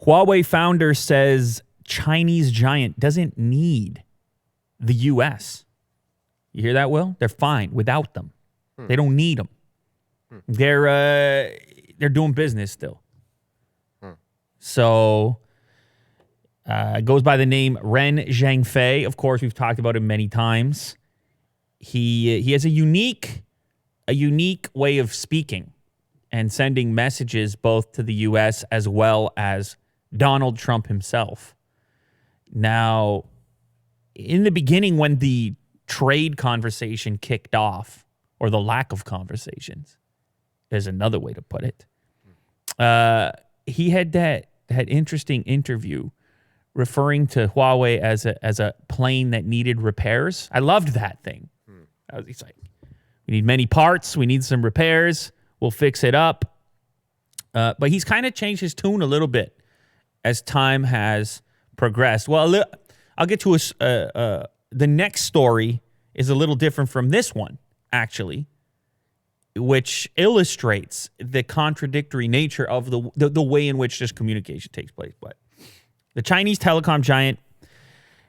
Huawei founder says Chinese giant doesn't need the U.S. You hear that, Will? They're fine without them. They don't need them. They're doing business still. So it goes by the name Ren Zhengfei. Of course, we've talked about him many times. He has a unique way of speaking and sending messages both to the U.S. as well as Donald Trump himself. Now, in the beginning, when the trade conversation kicked off, or the lack of conversations, is another way to put it, he had that interesting interview referring to Huawei as a plane that needed repairs. I loved that thing. He's like, we need many parts. We need some repairs. We'll fix it up. But he's kind of changed his tune a little bit as time has progressed. Well, I'll get to the next story is a little different from this one, actually, which illustrates the contradictory nature of the way in which this communication takes place. But the Chinese telecom giant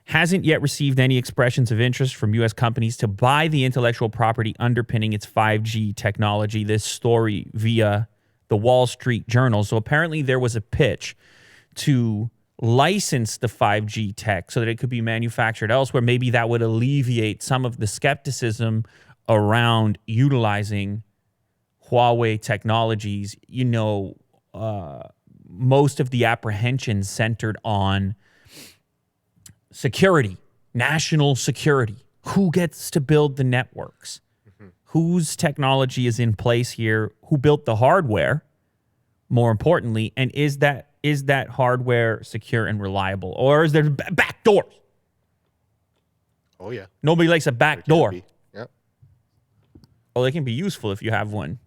hasn't yet received any expressions of interest from U.S. companies to buy the intellectual property underpinning its 5G technology. This story via the Wall Street Journal. So apparently there was a pitch to license the 5G tech so that it could be manufactured elsewhere. Maybe that would alleviate some of the skepticism around utilizing Huawei technologies. You know, most of the apprehensions centered on security, national security. Who gets to build the networks? Whose technology is in place here? Who built the hardware? More importantly, and is that hardware secure and reliable, or is there back doors? Oh yeah. Nobody likes a back door. Yep. Well, they can be useful if you have one.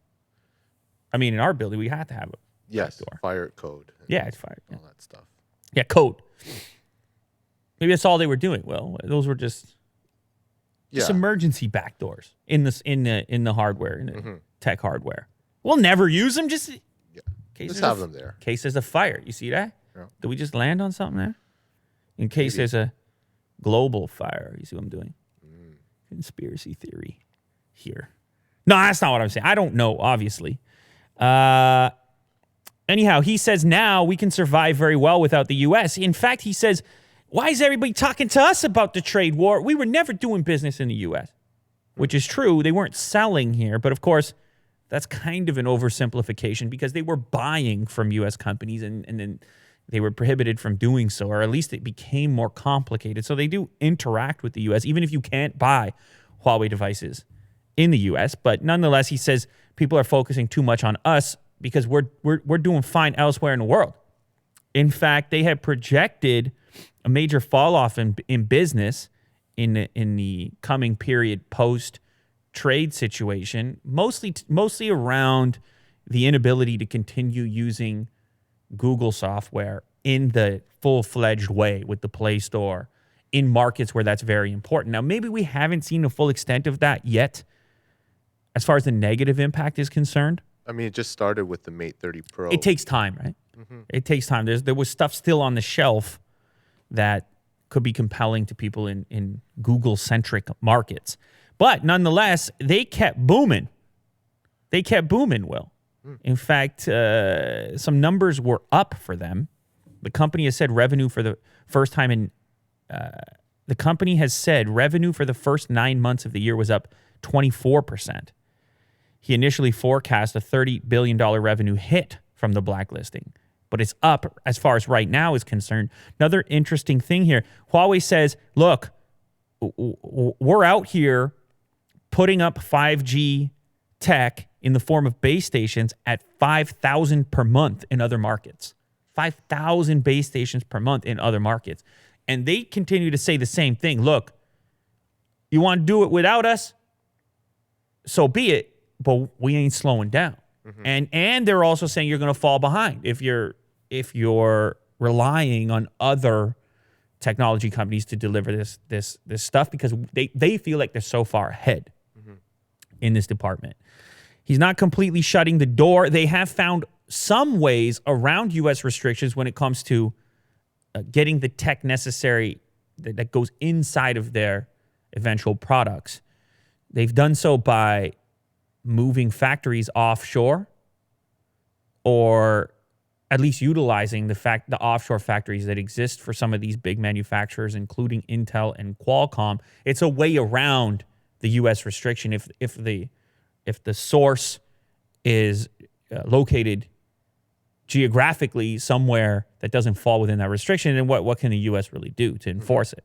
I mean, in our building, we have to have a Yes, back door. fire code. Yeah, it's fire. All that stuff. Yeah, code. Maybe that's all they were doing. Well, those were just emergency back doors in the hardware, in the tech hardware. We'll never use them. Just have them there. In case there's a fire. You see that? Yeah. Did we just land on something there? In case there's a global fire. You see what I'm doing? Conspiracy theory here. No, that's not what I'm saying. I don't know, obviously. Anyhow, he says now we can survive very well without the U.S. In fact, he says, why is everybody talking to us about the trade war? We were never doing business in the U.S., which is true. They weren't selling here. But, of course, that's kind of an oversimplification because they were buying from U.S. companies and then they were prohibited from doing so, or at least it became more complicated. So they do interact with the U.S., even if you can't buy Huawei devices in the U.S. But nonetheless, he says people are focusing too much on us because we're doing fine elsewhere in the world. In fact, they had projected a major fall off in business in the coming period post trade situation, mostly around the inability to continue using Google software in the full-fledged way with the Play Store in markets where that's very important. Now, maybe we haven't seen the full extent of that yet as far as the negative impact is concerned. I mean, it just started with the Mate 30 Pro. It takes time, right? It takes time. There was stuff still on the shelf that could be compelling to people in Google-centric markets. But nonetheless, they kept booming. They kept booming, Will. In fact, some numbers were up for them. The company has said revenue for the first time in... the company has said revenue for the first 9 months of the year was up 24%. He initially forecast a $30 billion revenue hit from the blacklisting, but it's up as far as right now is concerned. Another interesting thing here, Huawei says, look, we're out here putting up 5G tech in the form of base stations at 5,000 per month in other markets. 5,000 base stations per month in other markets. And they continue to say the same thing. Look, you want to do it without us? So be it, but we ain't slowing down. And they're also saying you're going to fall behind if you're relying on other technology companies to deliver this stuff because they feel like they're so far ahead in this department. He's not completely shutting the door. They have found some ways around U.S. restrictions when it comes to getting the tech necessary that goes inside of their eventual products. They've done so by moving factories offshore, or at least utilizing the offshore factories that exist for some of these big manufacturers, including Intel and Qualcomm. It's a way around the U.S. restriction if the source is located geographically somewhere that doesn't fall within that restriction. And what can the U.S. really do to enforce it?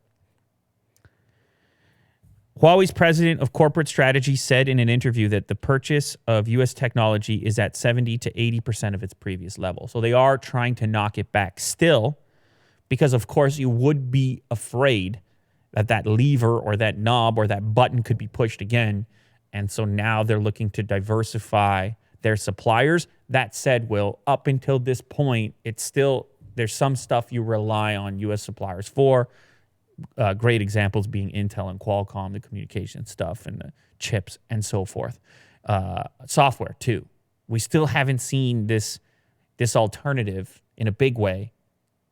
Huawei's president of corporate strategy said in an interview that the purchase of U.S. technology is at 70 to 80% of its previous level. So they are trying to knock it back still, because of course you would be afraid that that lever or that knob or that button could be pushed again. And so now they're looking to diversify their suppliers. That said, Will, up until this point, it's still, there's some stuff you rely on U.S. suppliers for. Great examples being Intel and Qualcomm, the communication stuff and the chips and so forth. Software too. We still haven't seen this alternative in a big way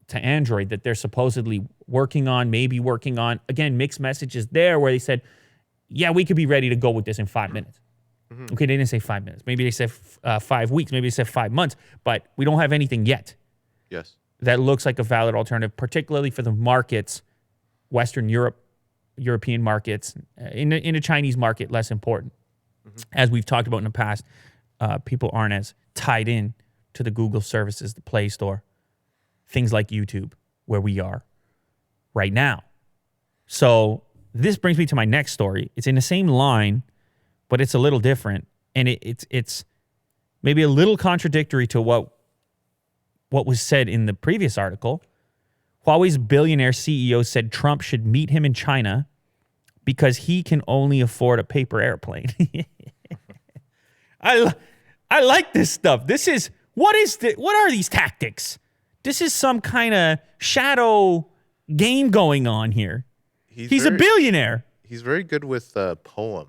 to Android that they're supposedly working on, maybe working on. Again, mixed messages there where they said, yeah, we could be ready to go with this in 5 minutes. Mm-hmm. Okay, they didn't say 5 minutes. Maybe they said 5 weeks. Maybe they said 5 months. But we don't have anything yet. Yes. That looks like a valid alternative, particularly for the markets, Western Europe, European markets. In a Chinese market, less important. Mm-hmm. As we've talked about in the past, people aren't as tied in to the Google services, the Play Store, things like YouTube, where we are right now. So this brings me to my next story. It's in the same line, but it's a little different. And it's maybe a little contradictory to what was said in the previous article. Huawei's billionaire CEO said Trump should meet him in China because he can only afford a paper airplane. I like this stuff. What are these tactics? This is some kind of shadow game going on here. He's a billionaire. He's very good with poem,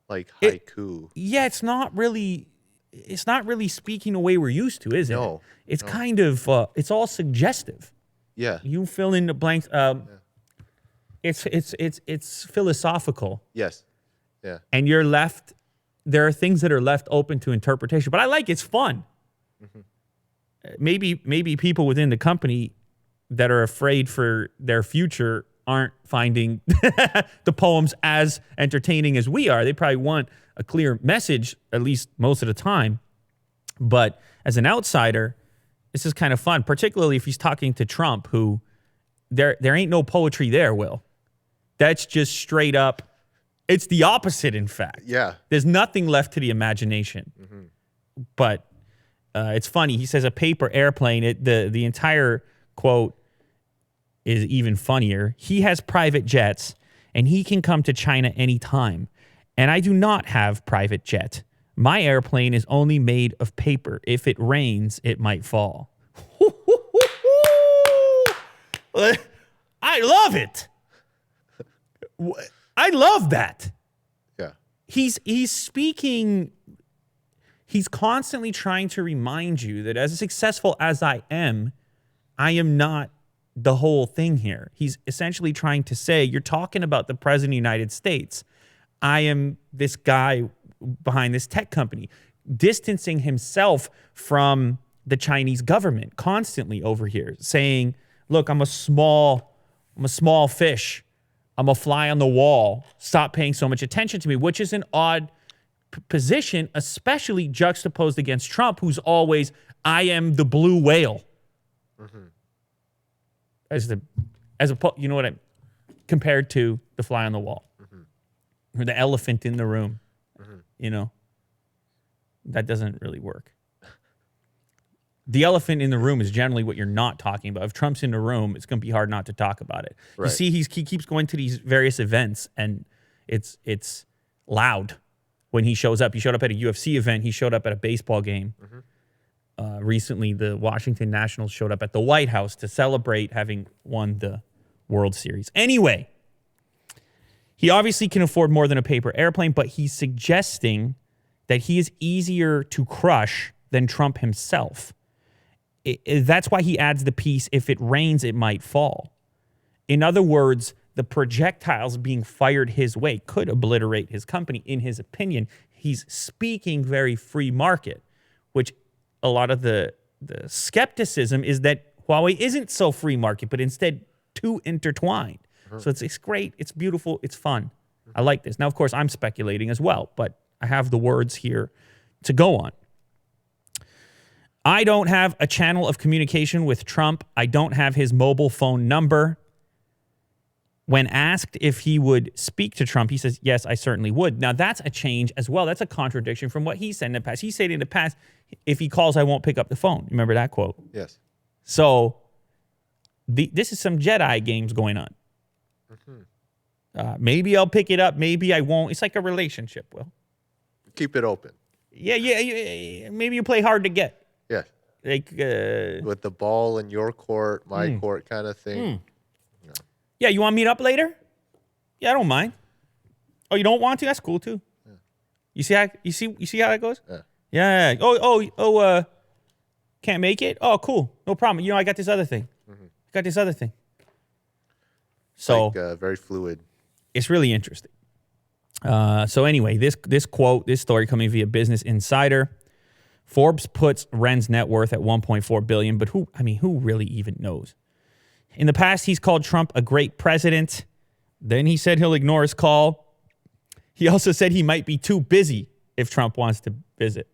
like haiku. It's not really speaking the way we're used to, is it? No. It's kind of it's all suggestive. Yeah. You fill in the blanks. It's philosophical. Yes. Yeah. And you're left. There are things that are left open to interpretation, but I like it's fun. Mm-hmm. Maybe people within the company that are afraid for their future aren't finding the poems as entertaining as we are. They probably want a clear message, at least most of the time. But as an outsider, this is kind of fun, particularly if he's talking to Trump, who there ain't no poetry there, Will. That's just straight up. It's the opposite, in fact. Yeah. There's nothing left to the imagination. Mm-hmm. But it's funny. He says a paper airplane. The entire quote is even funnier. He has private jets, and he can come to China anytime. And I do not have private jet. My airplane is only made of paper. If it rains, it might fall. I love it. I love that. Yeah. He's speaking. He's constantly trying to remind you that as successful as I am not the whole thing here. He's essentially trying to say, you're talking about the president of the United States. I am this guy behind this tech company, distancing himself from the Chinese government constantly over here, saying, look, I'm a small fish. I'm a fly on the wall. Stop paying so much attention to me, which is an odd position, especially juxtaposed against Trump, who's always, I am the blue whale. Mm-hmm. You know what compared to the fly on the wall, mm-hmm. or the elephant in the room, mm-hmm. you know, that doesn't really work. The elephant in the room is generally what you're not talking about. If Trump's in the room, it's going to be hard not to talk about it. Right. You see, he keeps going to these various events, and it's loud when he shows up. He showed up at a UFC event. He showed up at a baseball game. Mm-hmm. Recently, the Washington Nationals showed up at the White House to celebrate having won the World Series. Anyway, he obviously can afford more than a paper airplane, but he's suggesting that he is easier to crush than Trump himself. That's why he adds the piece, if it rains, it might fall. In other words, the projectiles being fired his way could obliterate his company, in his opinion. He's speaking very free market, which a lot of the skepticism is that Huawei isn't so free market, but instead too intertwined. So it's great, it's beautiful, it's fun. I like this. Now, of course, I'm speculating as well, but I have the words here to go on. I don't have a channel of communication with Trump. I don't have his mobile phone number. When asked if he would speak to Trump, he says, yes, I certainly would. Now, that's a change as well. That's a contradiction from what he said in the past. He said in the past, if he calls, I won't pick up the phone. Remember that quote? Yes. So this is some Jedi games going on. Maybe I'll pick it up. Maybe I won't. It's like a relationship, Will. Keep it open. Yeah. Maybe you play hard to get. Yeah. Like with the ball in your court, my court kind of thing. Yeah, you want to meet up later? Yeah, I don't mind. Oh, you don't want to? That's cool too. Yeah. You see how that goes? Yeah. Oh, can't make it? Oh, cool. No problem. You know, I got this other thing. So like, very fluid. It's really interesting. So anyway, this quote, this story coming via Business Insider. Forbes puts Ren's net worth at $1.4 billion, but who really even knows? In the past, he's called Trump a great president. Then he said he'll ignore his call. He also said he might be too busy if Trump wants to visit.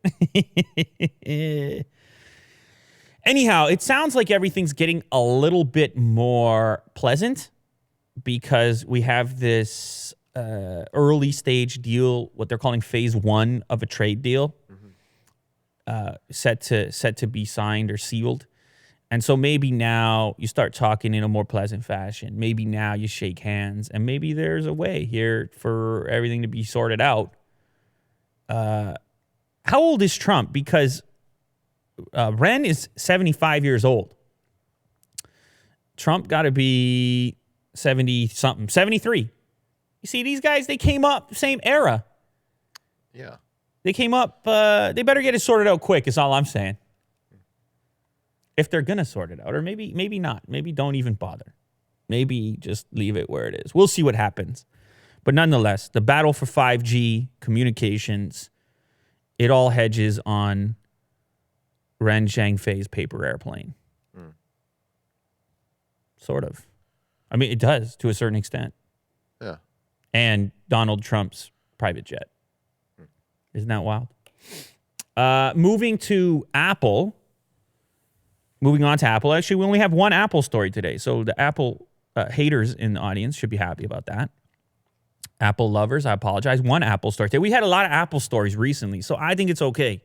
Anyhow, it sounds like everything's getting a little bit more pleasant because we have this early stage deal, what they're calling phase one of a trade deal, set to be signed or sealed. And so maybe now you start talking in a more pleasant fashion. Maybe now you shake hands, and maybe there's a way here for everything to be sorted out. How old is Trump? Because Ren is 75 years old. Trump got to be 70-something, 73. You see, these guys, they came up same era. Yeah. They came up, they better get it sorted out quick is all I'm saying. If they're going to sort it out, or maybe not. Maybe don't even bother. Maybe just leave it where it is. We'll see what happens. But nonetheless, the battle for 5G communications, it all hedges on Ren Zhengfei's paper airplane. Sort of. I mean, it does to a certain extent. Yeah. And Donald Trump's private jet. Isn't that wild? Moving on to Apple. Actually, we only have one Apple story today. So the Apple haters in the audience should be happy about that. Apple lovers, I apologize. One Apple story today. We had a lot of Apple stories recently, so I think it's okay.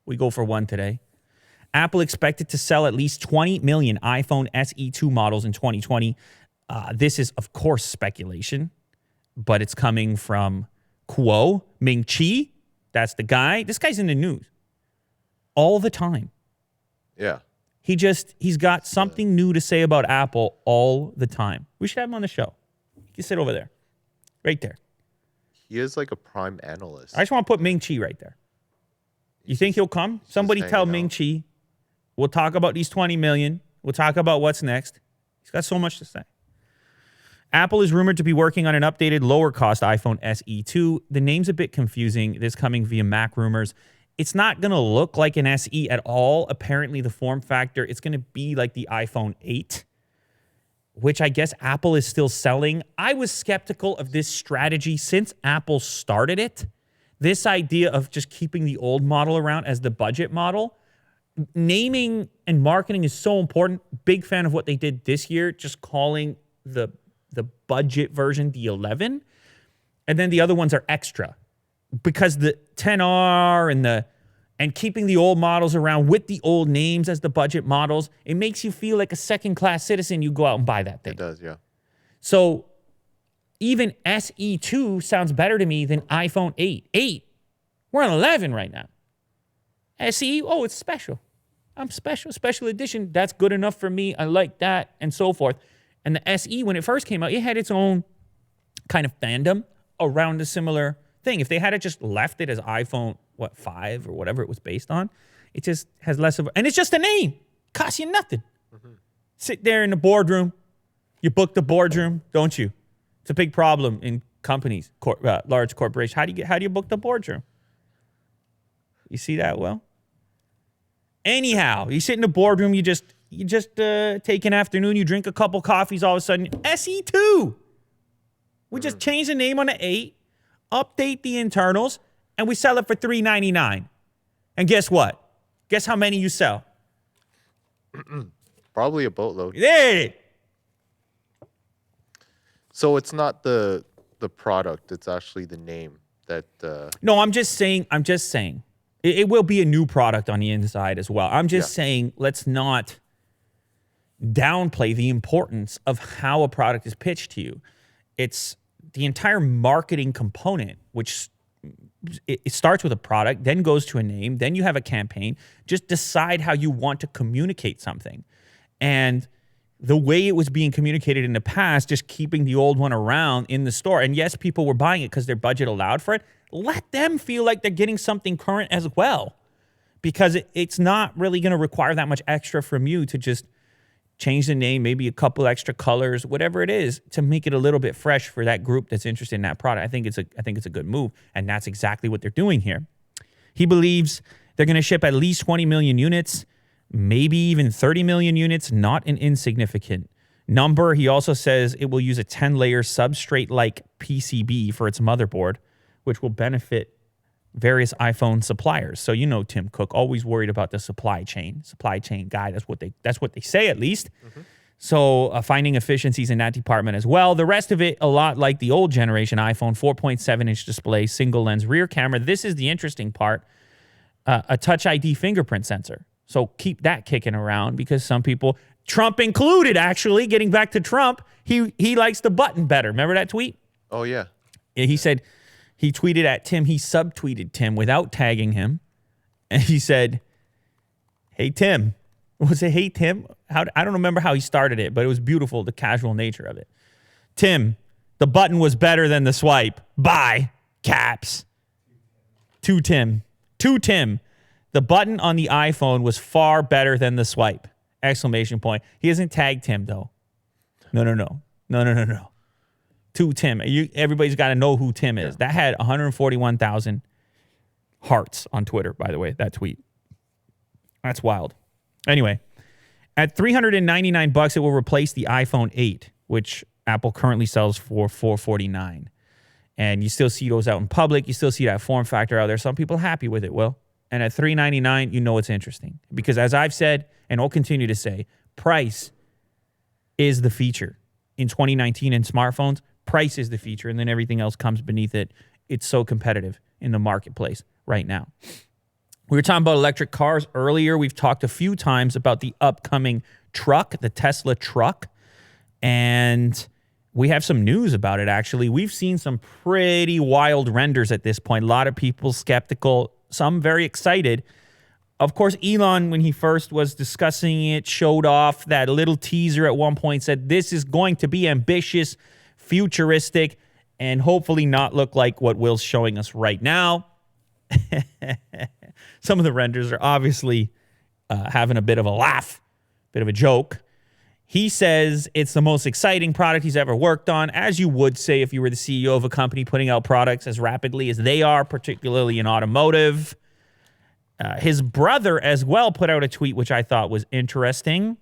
We go for one today. Apple expected to sell at least 20 million iPhone SE2 models in 2020. This is, of course, speculation, but it's coming from Kuo Ming-Chi. That's the guy. This guy's in the news all the time. Yeah. He's got something new to say about Apple all the time. We should have him on the show. You can sit over there. Right there. He is like a prime analyst. I just want to put Ming-Chi right there. You think he'll come? Somebody tell Ming-Chi. We'll talk about these 20 million. We'll talk about what's next. He's got so much to say. Apple is rumored to be working on an updated, lower-cost iPhone SE2. The name's a bit confusing. This coming via Mac rumors. It's not going to look like an SE at all. Apparently, the form factor, it's going to be like the iPhone 8, which I guess Apple is still selling. I was skeptical of this strategy since Apple started it. This idea of just keeping the old model around as the budget model. Naming and marketing is so important. Big fan of what they did this year, just calling the budget version the 11. And then the other ones are extra. Because the 10R and keeping the old models around with the old names as the budget models, it makes you feel like a second-class citizen. You go out and buy that thing. It does, yeah. So even SE2 sounds better to me than iPhone 8. 8, we're on 11 right now. SE, oh, it's special. I'm special edition. That's good enough for me. I like that, and so forth. And the SE, when it first came out, it had its own kind of fandom around a similar thing. If they had just left it as iPhone, 5 or whatever it was based on, It just has less of, and it's just a name. Costs you nothing. Sit there in the boardroom. You book the boardroom, don't you? It's a big problem in companies, large corporations. How do you book the boardroom? You see that, Will? Anyhow, you sit in the boardroom. You just take an afternoon. You drink a couple coffees. All of a sudden, SE2. We just change the name on the 8, update the internals, and we sell it for $399. And guess what? Guess how many you sell? Probably a boatload. Yeah. So it's not the product; it's actually the name that. No, I'm just saying. It will be a new product on the inside as well. I'm just saying, let's not downplay the importance of how a product is pitched to you. It's the entire marketing component, which it starts with a product, then goes to a name, then you have a campaign. Just decide how you want to communicate something. And the way it was being communicated in the past, just keeping the old one around in the store. And yes, people were buying it because their budget allowed for it. Let them feel like they're getting something current as well, because it's not really going to require that much extra from you to just change the name, maybe a couple extra colors, whatever it is, to make it a little bit fresh for that group that's interested in that product. I think it's a good move, and that's exactly what they're doing here. He believes they're going to ship at least 20 million units, maybe even 30 million units, not an insignificant number. He also says it will use a 10-layer substrate-like PCB for its motherboard, which will benefit various iPhone suppliers. So Tim Cook, always worried about the supply chain guy. That's what they say, at least. Mm-hmm. So finding efficiencies in that department as well. The rest of it, a lot like the old generation iPhone, 4.7-inch display, single lens rear camera. This is the interesting part, a Touch ID fingerprint sensor. So keep that kicking around, because some people, Trump included, actually, getting back to Trump, he likes the button better. Remember that tweet? Oh, yeah. He said, he tweeted at Tim, he subtweeted Tim without tagging him. And he said, hey, Tim. Was it, hey, Tim? I don't remember how he started it, but it was beautiful, the casual nature of it. Tim, the button was better than the swipe. Bye. Caps. To Tim. The button on the iPhone was far better than the swipe. Exclamation point. He hasn't tagged Tim, though. No. To Tim. Everybody's got to know who Tim is. That had 141,000 hearts on Twitter, by the way, that tweet. That's wild. Anyway, at $399, it will replace the iPhone 8, which Apple currently sells for $449. And you still see those out in public. You still see that form factor out there. Some people are happy with it, Will. And at $399, you know it's interesting. Because as I've said, and I'll continue to say, price is the feature. In 2019 in smartphones, price is the feature, and then everything else comes beneath it. It's so competitive in the marketplace right now. We were talking about electric cars earlier. We've talked a few times about the upcoming truck, the Tesla truck, and we have some news about it, actually. We've seen some pretty wild renders at this point. A lot of people skeptical, some very excited. Of course, Elon, when he first was discussing it, showed off that little teaser at one point, said this is going to be ambitious, futuristic, and hopefully not look like what Will's showing us right now. Some of the renders are obviously having a bit of a laugh, bit of a joke. He says it's the most exciting product he's ever worked on, as you would say if you were the CEO of a company putting out products as rapidly as they are, particularly in automotive. His brother as well put out a tweet, which I thought was interesting.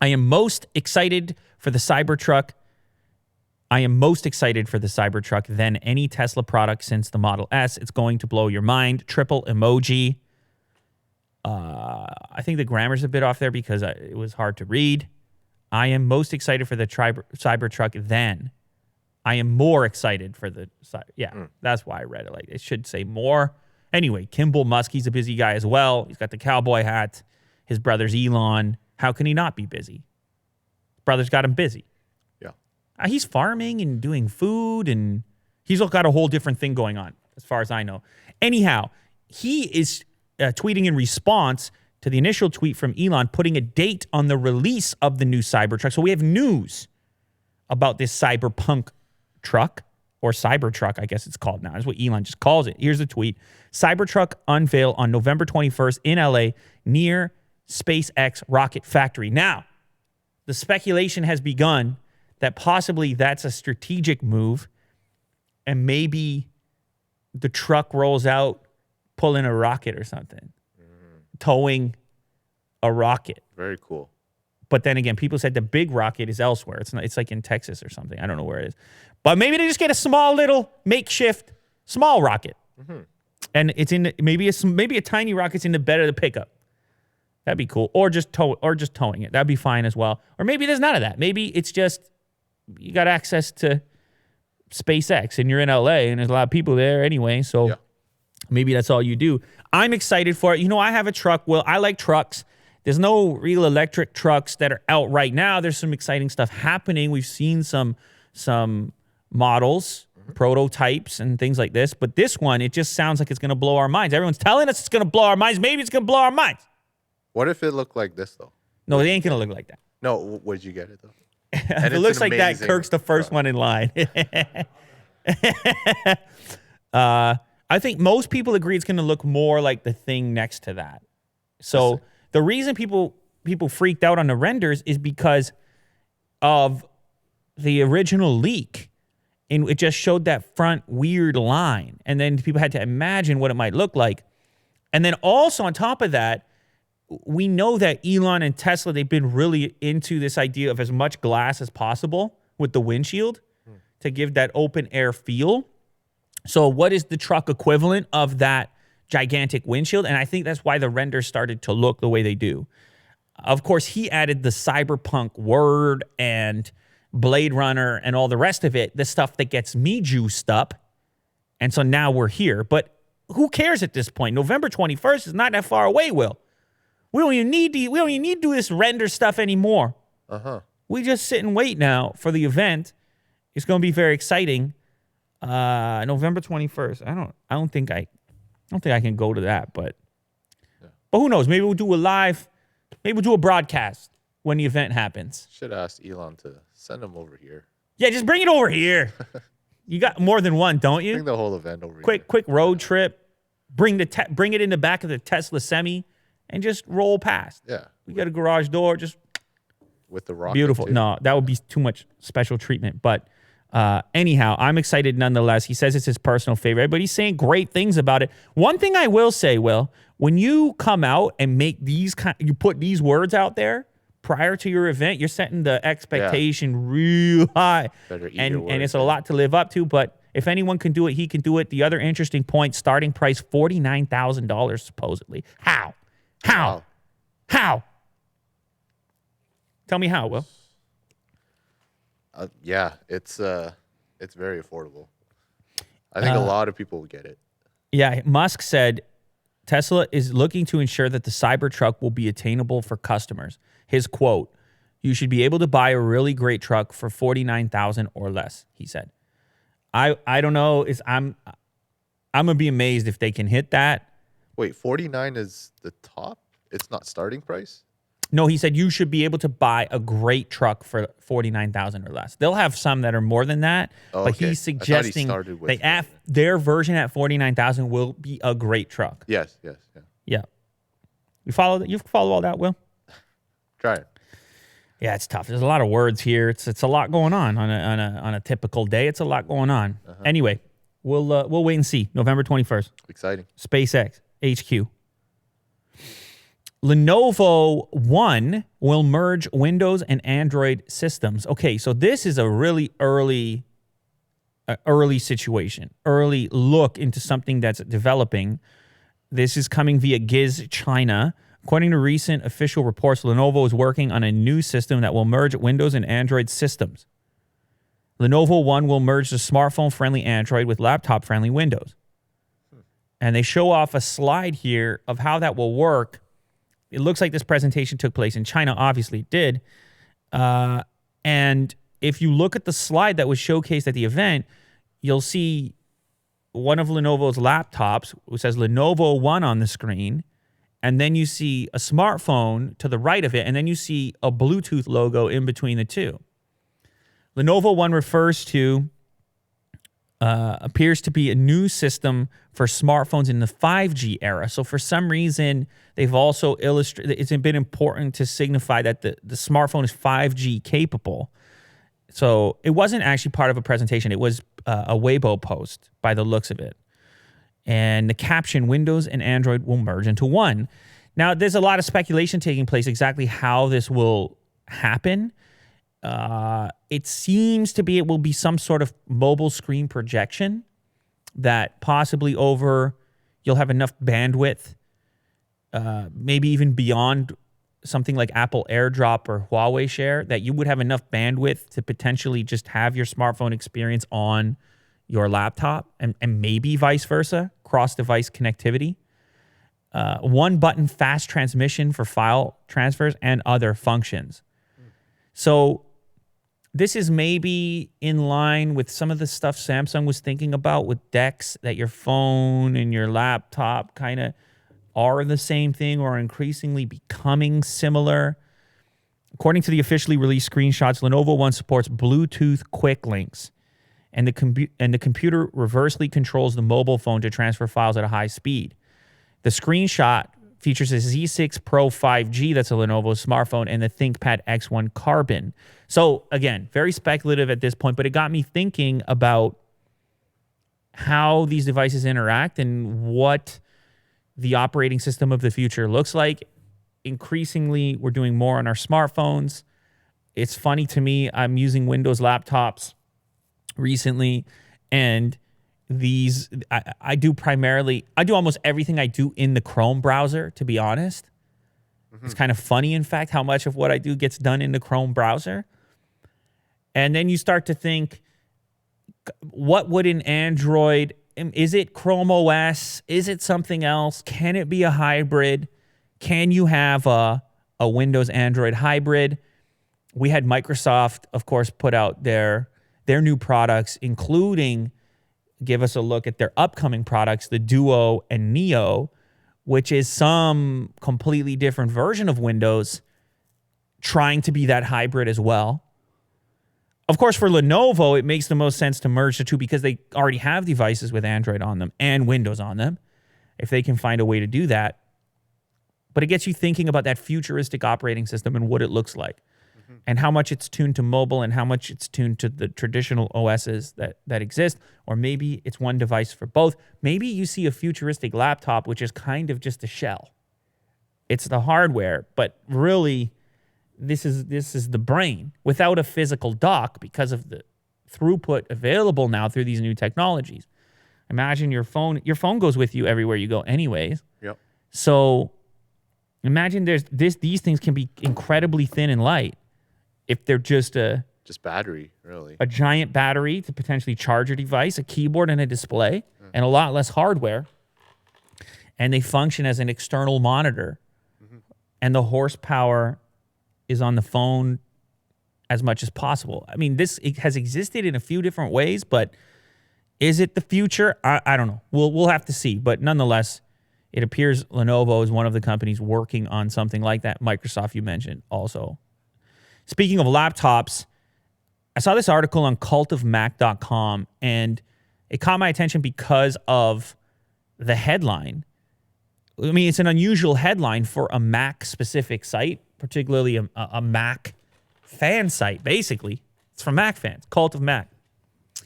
I am most excited for the Cybertruck than any Tesla product since the Model S. It's going to blow your mind. Triple emoji. I think the grammar's a bit off there because it was hard to read. I am most excited for the Cybertruck than. I am more excited for the... That's why I read it. Like, it should say more. Anyway, Kimball Musk, he's a busy guy as well. He's got the cowboy hat. His brother's Elon. How can he not be busy? His brother's got him busy. Yeah. He's farming and doing food, and he's got a whole different thing going on, as far as I know. Anyhow, he is tweeting in response to the initial tweet from Elon, putting a date on the release of the new Cybertruck. So we have news about this cyberpunk truck or Cybertruck, I guess it's called now. That's what Elon just calls it. Here's the tweet. Cybertruck unveil on November 21st in LA near SpaceX rocket factory. Now, the speculation has begun that possibly that's a strategic move and maybe the truck rolls out pulling a rocket or something, towing a rocket. Very cool. But then again, people said the big rocket is elsewhere. It's not. It's like in Texas or something. I don't know where it is. But maybe they just get a small little makeshift small rocket, and it's in maybe a tiny rocket's in the bed of the pickup. That'd be cool. Or just towing it. That'd be fine as well. Or maybe there's none of that. Maybe it's just you got access to SpaceX and you're in LA and there's a lot of people there anyway. So maybe that's all you do. I'm excited for it. You know, I have a truck. Well, I like trucks. There's no real electric trucks that are out right now. There's some exciting stuff happening. We've seen some models, prototypes, and things like this. But this one, it just sounds like it's going to blow our minds. Everyone's telling us it's going to blow our minds. Maybe it's going to blow our minds. What if it looked like this, though? No, it ain't going to look like that. No, would you get it, though? If it looks like that, Kirk's the first one in line. I think most people agree it's going to look more like the thing next to that. So the reason people freaked out on the renders is because of the original leak. And it just showed that front weird line. And then people had to imagine what it might look like. And then also on top of that, we know that Elon and Tesla, they've been really into this idea of as much glass as possible with the windshield to give that open air feel. So what is the truck equivalent of that gigantic windshield? And I think that's why the renders started to look the way they do. Of course, he added the cyberpunk word and Blade Runner and all the rest of it, the stuff that gets me juiced up. And so now we're here. But who cares at this point? November 21st is not that far away, Will. We don't even need to do this render stuff anymore. We just sit and wait now for the event. It's going to be very exciting. November 21st. I don't think I can go to that, but who knows? Maybe we'll do a live. Maybe we'll do a broadcast when the event happens. Should ask Elon to send him over here. Yeah, just bring it over here. You got more than one, don't you? Bring the whole event over here. Quick road trip. Bring it in the back of the Tesla Semi. And just roll past. Yeah. We got a garage door, just with the rocket. Beautiful. Too. No, that would be too much special treatment. But anyhow, I'm excited nonetheless. He says it's his personal favorite, but he's saying great things about it. One thing I will say, Will, when you come out and make you put these words out there prior to your event, you're setting the expectation real high. And it's a lot to live up to, but if anyone can do it, he can do it. The other interesting point, starting price $49,000 supposedly. How? How? Tell me how, Will. Yeah, it's very affordable. I think a lot of people will get it. Yeah, Musk said Tesla is looking to ensure that the Cybertruck will be attainable for customers. His quote, "You should be able to buy a really great truck for $49,000 or less," he said. I don't know. I'm gonna be amazed if they can hit that. Wait, 49 is the top? It's not starting price? No, he said you should be able to buy a great truck for $49,000 or less. They'll have some that are more than that, but he's suggesting their version at $49,000 will be a great truck. Yes. Yeah. You follow all that, Will? Try it. Yeah, it's tough. There's a lot of words here. It's a lot going on a typical day. It's a lot going on. Anyway, we'll wait and see. November 21st. Exciting. SpaceX HQ. Lenovo One will merge Windows and Android systems. Okay, so this is a really early situation, early look into something that's developing. This is coming via Giz China. According to recent official reports, Lenovo is working on a new system that will merge Windows and Android systems. Lenovo One will merge the smartphone-friendly Android with laptop-friendly Windows. And they show off a slide here of how that will work. It looks like this presentation took place in China. Obviously, it did. And if you look at the slide that was showcased at the event, you'll see one of Lenovo's laptops, which says Lenovo One on the screen. And then you see a smartphone to the right of it. And then you see a Bluetooth logo in between the two. Lenovo One refers to appears to be a new system for smartphones in the 5G era. So for some reason, they've also illustrated, it's been important to signify that the smartphone is 5G capable. So it wasn't actually part of a presentation. It was a Weibo post by the looks of it. And the caption, Windows and Android will merge into one. Now, there's a lot of speculation taking place exactly how this will happen. It seems to be it will be some sort of mobile screen projection that possibly you'll have enough bandwidth, maybe even beyond something like Apple AirDrop or Huawei Share, that you would have enough bandwidth to potentially just have your smartphone experience on your laptop and maybe vice versa, cross-device connectivity. One button fast transmission for file transfers and other functions. So this is maybe in line with some of the stuff Samsung was thinking about with DeX, that your phone and your laptop kind of are the same thing or increasingly becoming similar. According to the officially released screenshots, Lenovo One supports Bluetooth quick links, and the computer reversely controls the mobile phone to transfer files at a high speed. The screenshot features a Z6 Pro 5G, that's a Lenovo smartphone, and the ThinkPad X1 Carbon. So again, very speculative at this point, but it got me thinking about how these devices interact and what the operating system of the future looks like. Increasingly, we're doing more on our smartphones. It's funny to me, I'm using Windows laptops recently, and I do almost everything I do in the Chrome browser, to be honest. It's kind of funny, in fact, how much of what I do gets done in the Chrome browser. And then you start to think, what would an Android, is it Chrome OS? Is it something else? Can it be a hybrid? Can you have a Windows Android hybrid? We had Microsoft, of course, put out their new products, including give us a look at their upcoming products, the Duo and Neo, which is some completely different version of Windows, trying to be that hybrid as well. Of course, for Lenovo, it makes the most sense to merge the two because they already have devices with Android on them and Windows on them, if they can find a way to do that. But it gets you thinking about that futuristic operating system and what it looks like, and how much it's tuned to mobile and how much it's tuned to the traditional OSs that exist. Or maybe it's one device for both. Maybe you see a futuristic laptop, which is kind of just a shell. It's the hardware, but really this is the brain without a physical dock because of the throughput available now through these new technologies. Imagine your phone goes with you everywhere you go anyways. Yep. So imagine these things can be incredibly thin and light if they're just battery, really. A giant battery to potentially charge a device, a keyboard and a display, and a lot less hardware. And they function as an external monitor. And the horsepower is on the phone as much as possible. I mean, it has existed in a few different ways, but is it the future? I don't know. We'll have to see. But nonetheless, it appears Lenovo is one of the companies working on something like that. Microsoft, you mentioned, also. Speaking of laptops, I saw this article on cultofmac.com, and it caught my attention because of the headline. I mean, it's an unusual headline for a Mac-specific site, particularly a Mac fan site, basically. It's for Mac fans, Cult of Mac. I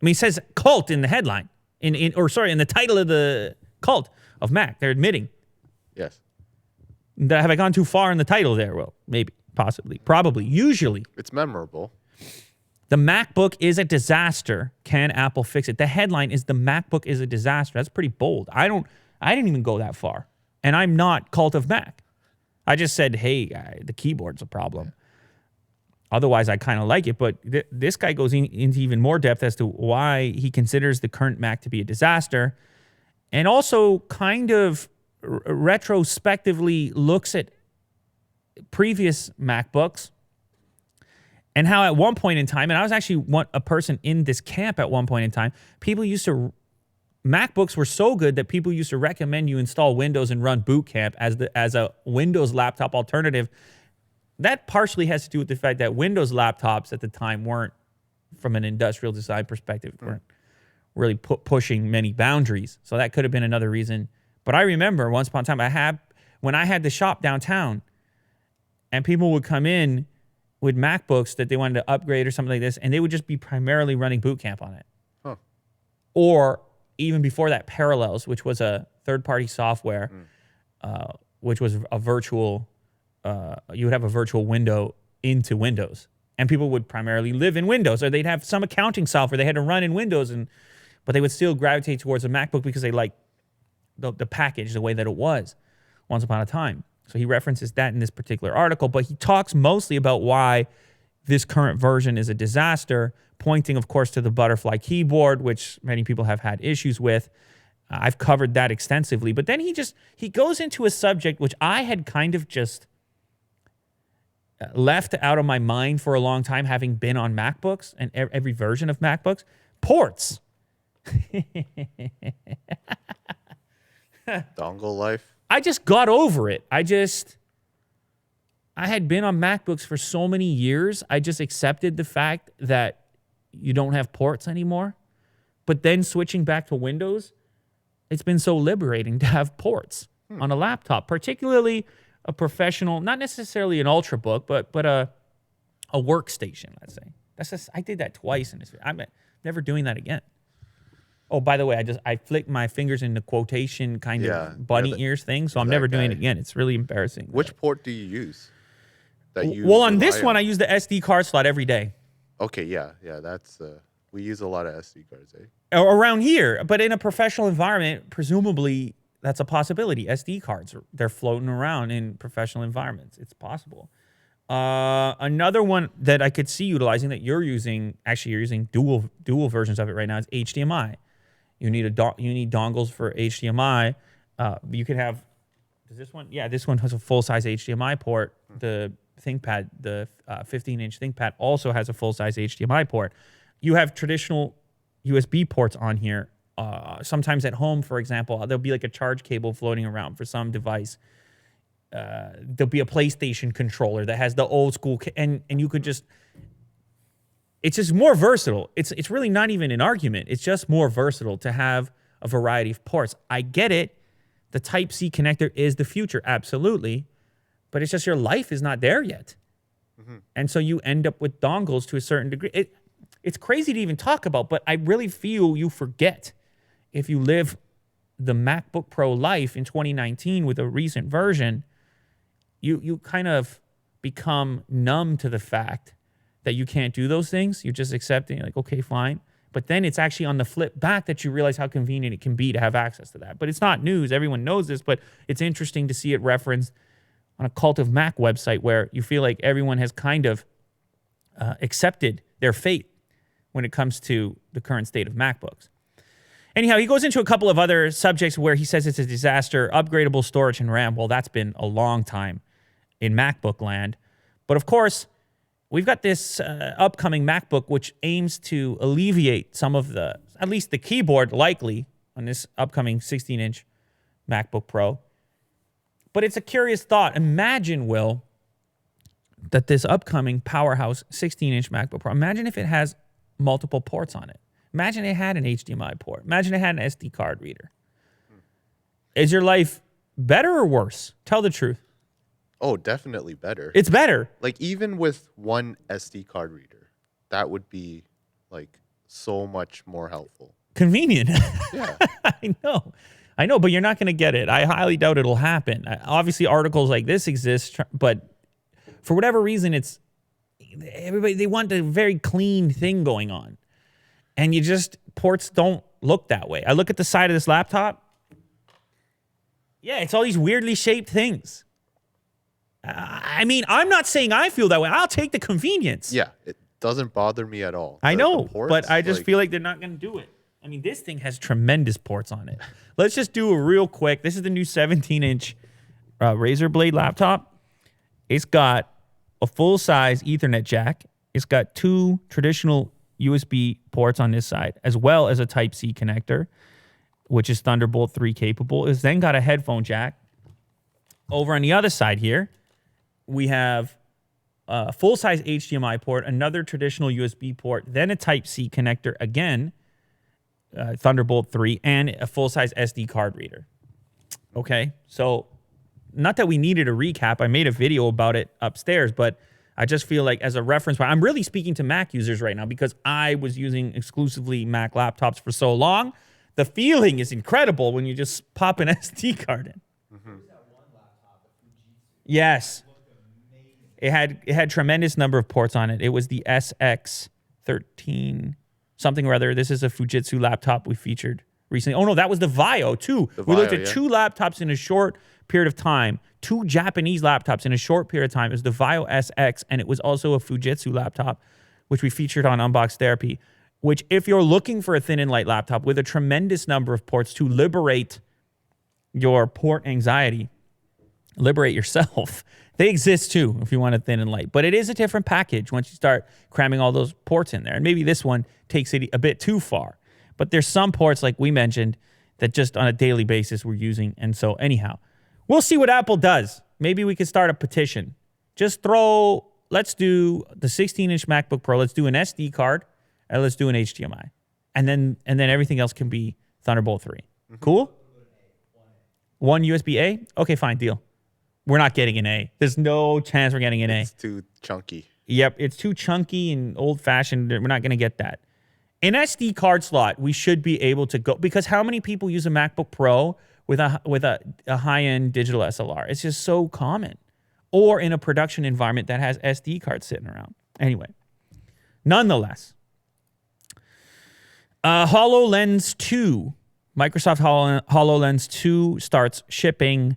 mean, it says cult in the headline, in the title of the Cult of Mac. They're admitting. Yes. Have I gone too far in the title there? Well, maybe, possibly, probably, usually. It's memorable. The MacBook is a disaster. Can Apple fix it? The headline is the MacBook is a disaster. That's pretty bold. I didn't even go that far. And I'm not Cult of Mac. I just said, hey, the keyboard's a problem. Otherwise, I kind of like it. But this guy goes into even more depth as to why he considers the current Mac to be a disaster. And also kind of retrospectively looks at previous MacBooks and how at one point in time, and I was actually a person in this camp at one point in time, MacBooks were so good that people used to recommend you install Windows and run Boot Camp as a Windows laptop alternative. That partially has to do with the fact that Windows laptops at the time weren't, from an industrial design perspective, really pushing many boundaries. So that could have been another reason. But I remember once upon a time, when I had the shop downtown, and people would come in with MacBooks that they wanted to upgrade or something like this, and they would just be primarily running Boot Camp on it. Huh. Or even before that, Parallels, which was a third-party software, which was a virtual, you would have a virtual window into Windows. And people would primarily live in Windows, or they'd have some accounting software they had to run in Windows, but they would still gravitate towards a MacBook because they liked the package, the way that it was once upon a time. So he references that in this particular article, but he talks mostly about why this current version is a disaster, pointing, of course, to the butterfly keyboard, which many people have had issues with. I've covered that extensively, but then he goes into a subject which I had kind of just left out of my mind for a long time, having been on MacBooks and every version of MacBooks. Ports. Dongle life. I just got over it. I had been on MacBooks for so many years. I just accepted the fact that you don't have ports anymore. But then switching back to Windows, it's been so liberating to have ports on a laptop, particularly a professional, not necessarily an Ultrabook, but a workstation, let's say. I did that twice in this video. I'm never doing that again. Oh, by the way, I flicked my fingers in the quotation kind of bunny ears thing, so I'm never doing it again. It's really embarrassing. Which port do you use? Well, on this one, I use the SD card slot every day. Okay, yeah, that's we use a lot of SD cards, eh? Around here, but in a professional environment, presumably that's a possibility. SD cards, they're floating around in professional environments. It's possible. Another one that I could see utilizing that you're using, actually you're using dual versions of it right now, is HDMI. You need dongles for HDMI. You could have, does this one? Yeah, this one has a full-size HDMI port. The ThinkPad, the 15-inch ThinkPad also has a full-size HDMI port. You have traditional USB ports on here. Sometimes at home, for example, there'll be like a charge cable floating around for some device. There'll be a PlayStation controller that has the old school, and you could just, it's just more versatile. It's really not even an argument. It's just more versatile to have a variety of ports. I get it. The Type-C connector is the future, absolutely. But it's just your life is not there yet. And so you end up with dongles to a certain degree. It's crazy to even talk about, but I really feel you forget if you live the MacBook Pro life in 2019 with a recent version, you kind of become numb to the fact that you can't do those things. You're just accepting, like, okay, fine. But then it's actually on the flip back that you realize how convenient it can be to have access to that. But it's not news. Everyone knows this, but it's interesting to see it referenced on a Cult of Mac website where you feel like everyone has kind of accepted their fate when it comes to the current state of MacBooks. Anyhow, he goes into a couple of other subjects where he says it's a disaster, upgradable storage and RAM. Well, that's been a long time in MacBook land. But of course, we've got this upcoming MacBook which aims to alleviate some of at least the keyboard likely on this upcoming 16-inch MacBook Pro. But it's a curious thought. Imagine, Will, that this upcoming powerhouse 16-inch MacBook Pro, imagine if it has multiple ports on it. Imagine it had an HDMI port. Imagine it had an SD card reader. Is your life better or worse? Tell the truth. Oh, definitely better. It's better. Like, even with one SD card reader, that would be, like, so much more helpful. Convenient. Yeah. I know, but you're not going to get it. I highly doubt it'll happen. Obviously, articles like this exist, but for whatever reason, they want a very clean thing going on. And ports don't look that way. I look at the side of this laptop. Yeah, it's all these weirdly shaped things. I mean, I'm not saying I feel that way. I'll take the convenience. Yeah, it doesn't bother me at all. I know, but I just feel like they're not going to do it. I mean, this thing has tremendous ports on it. Let's just do a real quick. This is the new 17-inch Razer Blade laptop. It's got a full-size Ethernet jack. It's got 2 traditional USB ports on this side, as well as a Type-C connector, which is Thunderbolt 3 capable. It's then got a headphone jack. Over on the other side here, we have a full-size HDMI port, another traditional USB port, then a Type-C connector again, Thunderbolt 3, and a full-size SD card reader. Okay, so not that we needed a recap. I made a video about it upstairs, but I just feel like as a reference point, I'm really speaking to Mac users right now because I was using exclusively Mac laptops for so long. The feeling is incredible when you just pop an SD card in. Yes. It had tremendous number of ports on it. It was the SX13 something or other. This is a Fujitsu laptop we featured recently. Oh no, that was the Vaio too. We looked at two laptops in a short period of time. Two Japanese laptops in a short period of time. It was the Vaio SX, and it was also a Fujitsu laptop, which we featured on Unbox Therapy, which if you're looking for a thin and light laptop with a tremendous number of ports to liberate your port anxiety, liberate yourself, they exist too if you want a thin and light. But it is a different package once you start cramming all those ports in there. And maybe this one takes it a bit too far. But there's some ports, like we mentioned, that just on a daily basis we're using. And so anyhow, we'll see what Apple does. Maybe we could start a petition. Let's do the 16-inch MacBook Pro. Let's do an SD card, and let's do an HDMI. And then everything else can be Thunderbolt 3. Mm-hmm. Cool? One USB-A? Okay, fine, deal. We're not getting an A. There's no chance we're getting an A. It's too chunky. Yep, it's too chunky and old-fashioned. We're not going to get that. An SD card slot, we should be able to go, because how many people use a MacBook Pro with a high-end digital SLR? It's just so common. Or in a production environment that has SD cards sitting around. Anyway, nonetheless, HoloLens 2, Microsoft HoloLens 2 starts shipping.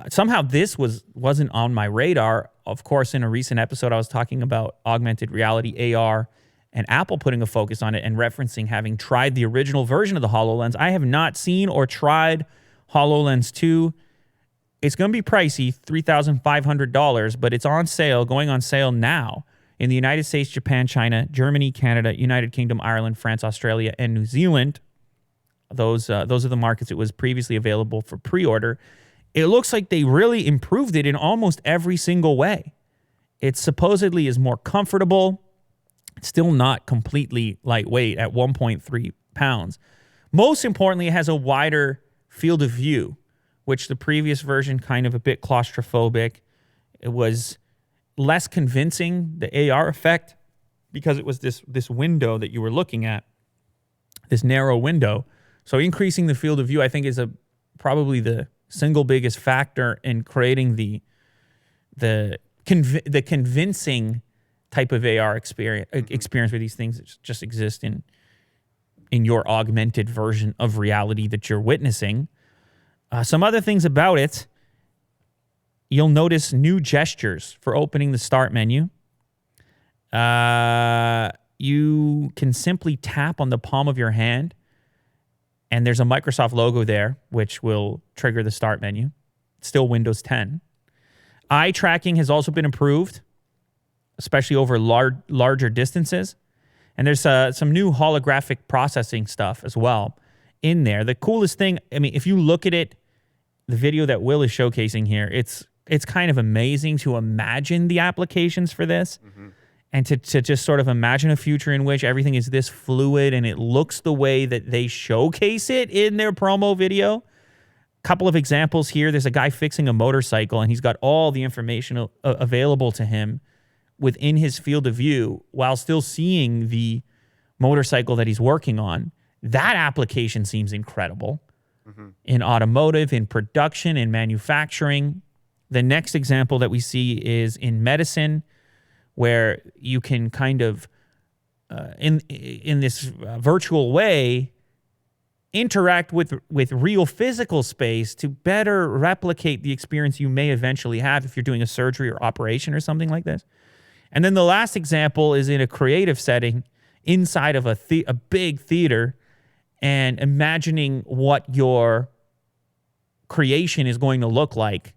Somehow this wasn't on my radar. Of course, in a recent episode, I was talking about augmented reality, AR, and Apple putting a focus on it and referencing having tried the original version of the HoloLens. I have not seen or tried HoloLens 2. It's going to be pricey, $3,500, but it's on sale, going on sale now in the United States, Japan, China, Germany, Canada, United Kingdom, Ireland, France, Australia, and New Zealand. Those are the markets it was previously available for pre-order. It looks like they really improved it in almost every single way. It supposedly is more comfortable. It's still not completely lightweight at 1.3 pounds. Most importantly, it has a wider field of view, which the previous version kind of a bit claustrophobic. It was less convincing, the AR effect, because it was this window that you were looking at, this narrow window. So increasing the field of view, I think, is probably the single biggest factor in creating the convincing type of AR experience where these things just exist in your augmented version of reality that you're witnessing. Some other things about it, you'll notice new gestures for opening the start menu. You can simply tap on the palm of your hand, and there's a Microsoft logo there, which will trigger the start menu. It's still Windows 10. Eye tracking has also been improved, especially over larger distances. And there's some new holographic processing stuff as well in there. The coolest thing, I mean, if you look at it, the video that Will is showcasing here, it's kind of amazing to imagine the applications for this. Mm-hmm. And to just sort of imagine a future in which everything is this fluid and it looks the way that they showcase it in their promo video. Couple of examples here. There's a guy fixing a motorcycle, and he's got all the information available to him within his field of view while still seeing the motorcycle that he's working on. That application seems incredible. Mm-hmm. In automotive, in production, in manufacturing. The next example that we see is in medicine, where you can kind of, in this virtual way, interact with real physical space to better replicate the experience you may eventually have if you're doing a surgery or operation or something like this. And then the last example is in a creative setting inside of a big theater, and imagining what your creation is going to look like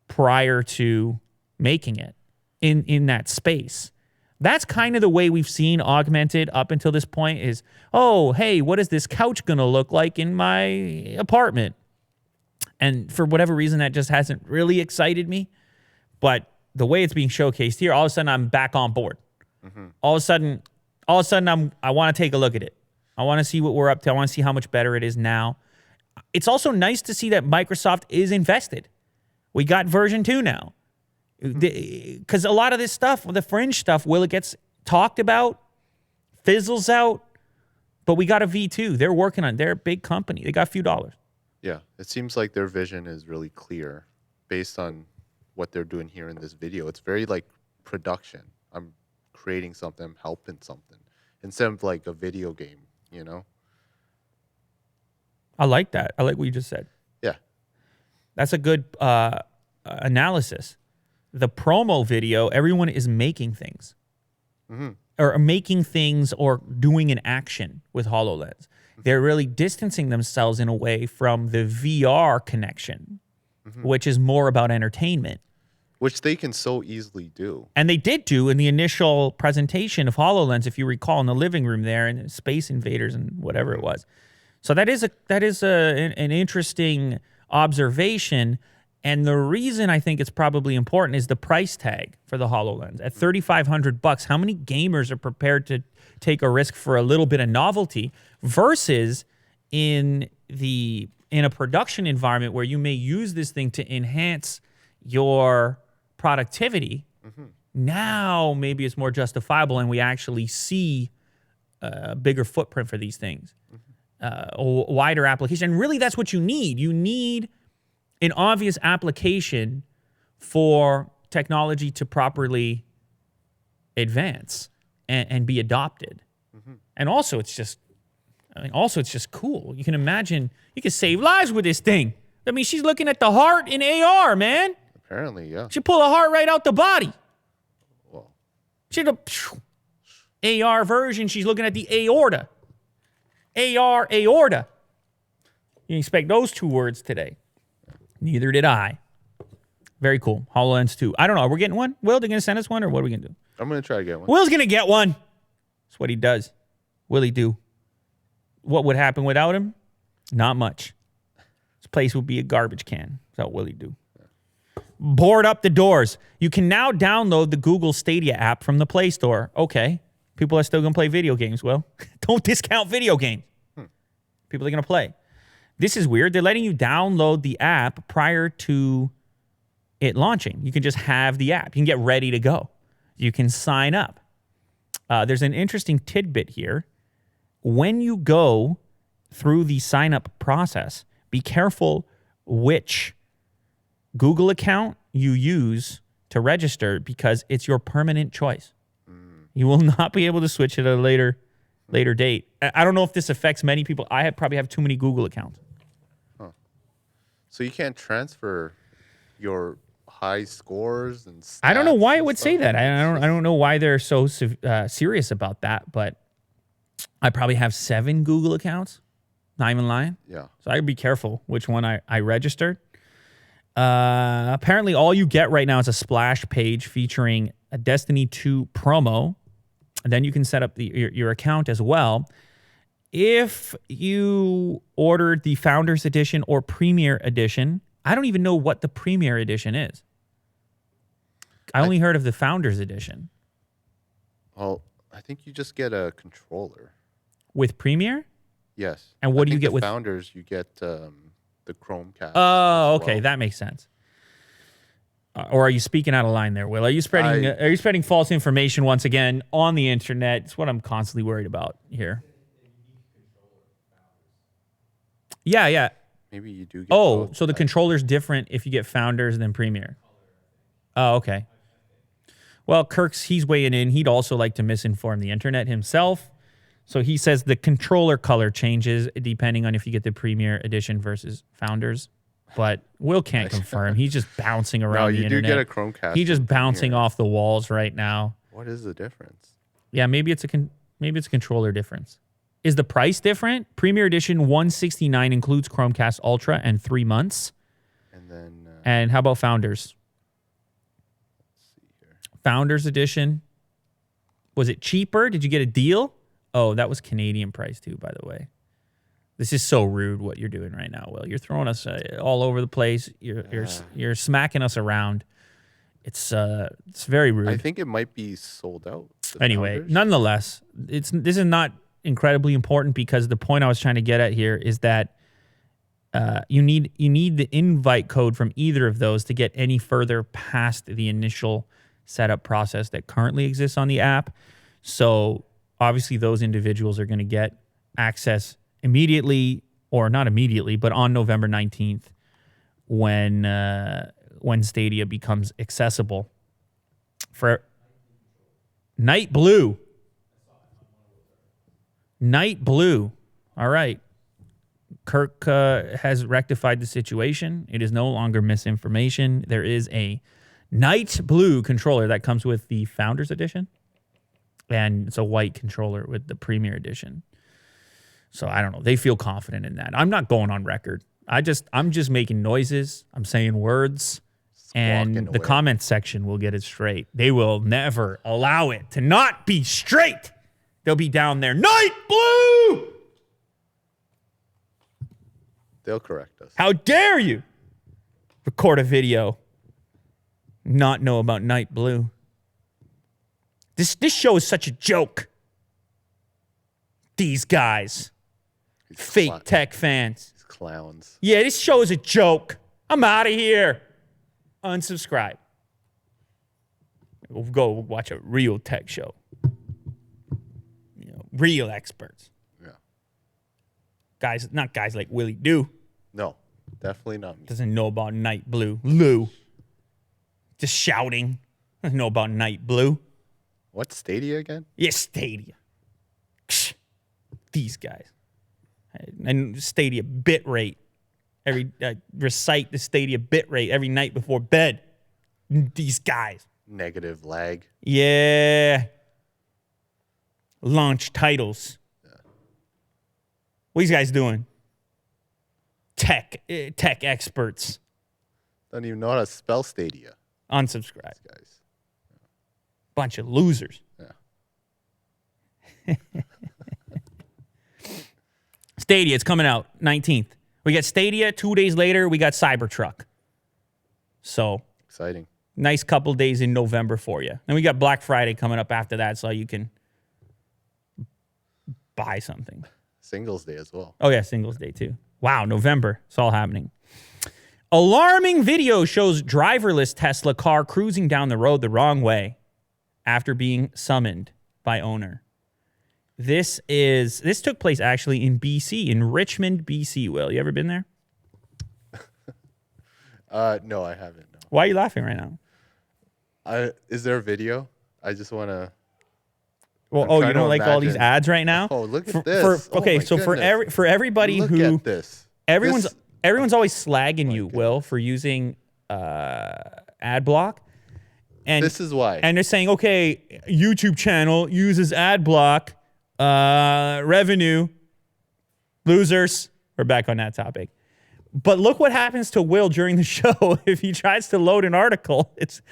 prior to making it in that space. That's kind of the way we've seen augmented up until this point is, oh, hey, what is this couch going to look like in my apartment? And for whatever reason, that just hasn't really excited me. But the way it's being showcased here, all of a sudden I'm back on board. Mm-hmm. All of a sudden I want to take a look at it. I want to see what we're up to. I want to see how much better it is now. It's also nice to see that Microsoft is invested. We got version 2 now. Because a lot of this stuff, the fringe stuff, it gets talked about, fizzles out, but we got a V2. They're working on it. They're a big company. They got a few dollars. Yeah, it seems like their vision is really clear based on what they're doing here in this video. It's very like production. I'm creating something, I'm helping something, instead of like a video game, you know? I like that. I like what you just said. Yeah. That's a good analysis. The promo video, everyone is making things. Or making things or doing an action with HoloLens. They're really distancing themselves in a way from the VR connection, which is more about entertainment. Which they can so easily do. And they did do in the initial presentation of HoloLens, if you recall, in the living room there, and Space Invaders and whatever it was. So that is an interesting observation. And the reason I think it's probably important is the price tag for the HoloLens. At $3,500, how many gamers are prepared to take a risk for a little bit of novelty versus in a production environment where you may use this thing to enhance your productivity? Now maybe it's more justifiable and we actually see a bigger footprint for these things, a wider application. And really that's what you need. You need an obvious application for technology to properly advance and be adopted. And also it's just cool. You can imagine, you can save lives with this thing. I mean, she's looking at the heart in AR, man. Apparently, yeah. She pull a heart right out the body. Well, She had a AR version, she's looking at the aorta. AR, aorta. You didn't expect those 2 words today. Neither did I. Very cool. HoloLens 2. I don't know. Are we getting one? Will, they're going to send us one, or what are we going to do? I'm going to try to get one. Will's going to get one. That's what he does. Will he do? What would happen without him? Not much. This place would be a garbage can. That's what will he do. Board up the doors. You can now download the Google Stadia app from the Play Store. Okay. People are still going to play video games. Well, don't discount video games. People are going to play. This is weird. They're letting you download the app prior to it launching. You can just have the app. You can get ready to go. You can sign up. There's an interesting tidbit here. When you go through the sign-up process, be careful which Google account you use to register because it's your permanent choice. You will not be able to switch it at a later date. I don't know if this affects many people. I probably have too many Google accounts. So you can't transfer your high scores and stats. I don't know why it would stuff? say that. I don't know why they're so serious about that, but I probably have 7 Google accounts. Not even lying. Yeah. So I'd be careful which one I registered. Apparently all you get right now is a splash page featuring a Destiny 2 promo. And then you can set up your account as well. If you ordered the Founders Edition or Premier Edition, I don't even know what the Premier Edition is. I only heard of the Founders Edition. Well, I think you just get a controller. With Premier? Yes. And what do you think get the with Founders? You get the Chromecast. Oh, as okay, well. that makes sense. Or are you speaking out of line there, Will? Are you spreading false information once again on the internet? It's what I'm constantly worried about here. Yeah. Maybe you do get Oh, so the controller's different if you get Founders than Premier. Oh, okay. Well, he's weighing in. He'd also like to misinform the internet himself. So he says the controller color changes depending on if you get the Premier Edition versus Founders. But Will can't confirm. He's just bouncing around the internet. No, you do get a Chromecast. He's just bouncing off the walls right now. What is the difference? Yeah, maybe it's a controller difference. Is the price different? Premier Edition $169 includes Chromecast Ultra and 3 months. And then and how about Founders? let's see here. Founders Edition. Was it cheaper? Did you get a deal? Oh, that was Canadian price too, by the way. This is so rude what you're doing right now, Will. You're throwing us all over the place. You're smacking us around. It's very rude. I think it might be sold out. Anyway, Founders. nonetheless, this is not incredibly important because the point I was trying to get at here is that you need the invite code from either of those to get any further past the initial setup process that currently exists on the app. So obviously those individuals are going to get access immediately, or not immediately, but on November 19th when Stadia becomes accessible. For Night Blue. Night Blue. All right. Kirk has rectified the situation. It is no longer misinformation. There is a Night Blue controller that comes with the Founders Edition. And it's a white controller with the Premier Edition. So I don't know. They feel confident in that. I'm not going on record. I'm just making noises. I'm saying words. And the comment section will get it straight. They will never allow it to not be straight. They'll be down there. Night Blue! They'll correct us. How dare you record a video, not know about Night Blue? This show is such a joke. These guys. Fake tech fans. These clowns. Yeah, this show is a joke. I'm out of here. Unsubscribe. We'll go watch a real tech show. You know, real experts. Yeah. Guys, not guys like Willie Do. No, definitely not me. Doesn't know about Night Blue. Lou. Just shouting. Doesn't know about Night Blue. What's Stadia again? Yeah, Stadia. These guys. And Stadia bit rate. Recite the Stadia bit rate every night before bed. These guys. Negative lag. Yeah. Launch titles. Yeah. What are these guys doing? Tech experts. Don't even know how to spell Stadia. Unsubscribe. These guys. Bunch of losers. Yeah. Stadia, it's coming out 19th. We got Stadia. 2 days later, we got Cybertruck. So exciting. Nice couple days in November for you. And we got Black Friday coming up after that, so you can buy something. Singles Day as well. Oh, yeah, Singles Day too. Wow, November. It's all happening. Alarming video shows driverless Tesla car cruising down the road the wrong way after being summoned by owner. This took place actually in BC, in Richmond, BC. Will, you ever been there? No, I haven't. No. Why are you laughing right now? Is there a video? I just want to. Well, you don't like all these ads right now? Oh, look at this. For everybody look who at this. Everyone's always slagging you, Will, for using ad block. And this is why. And they're saying, okay, YouTube channel uses ad block, revenue, losers. We're back on that topic. But look what happens to Will during the show if he tries to load an article. It's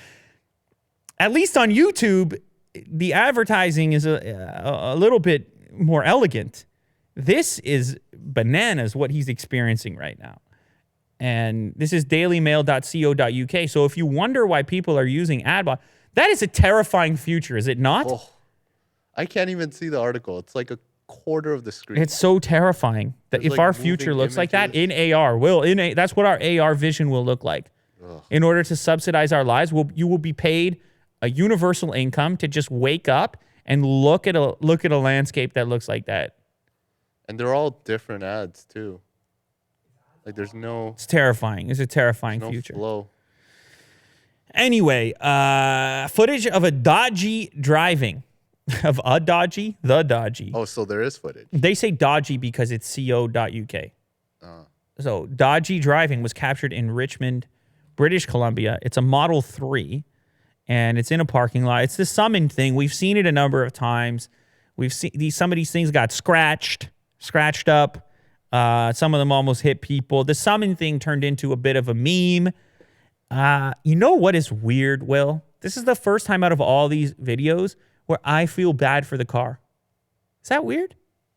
at least on YouTube, the advertising is a little bit more elegant. This is bananas what he's experiencing right now. And this is dailymail.co.uk. So if you wonder why people are using AdBlock, that is a terrifying future, is it not? Oh, I can't even see the article. It's like a quarter of the screen. It's so terrifying that if our future looks like that in AR, that's what our AR vision will look like. Ugh. In order to subsidize our lives, you will be paid a universal income to just wake up and look at a landscape that looks like that. And they're all different ads too. Like there's no. It's terrifying. It's a terrifying future. Flow. Anyway, footage of a dodgy driving. Of a dodgy? The dodgy. Oh, so there is footage. They say dodgy because it's co.uk. So dodgy driving was captured in Richmond, British Columbia. It's a Model 3, and it's in a parking lot. It's the summon thing. We've seen it a number of times. We've seen some of these things got scratched up. Some of them almost hit people. The summon thing turned into a bit of a meme. You know what is weird, Will? This is the first time out of all these videos where I feel bad for the car. Is that weird?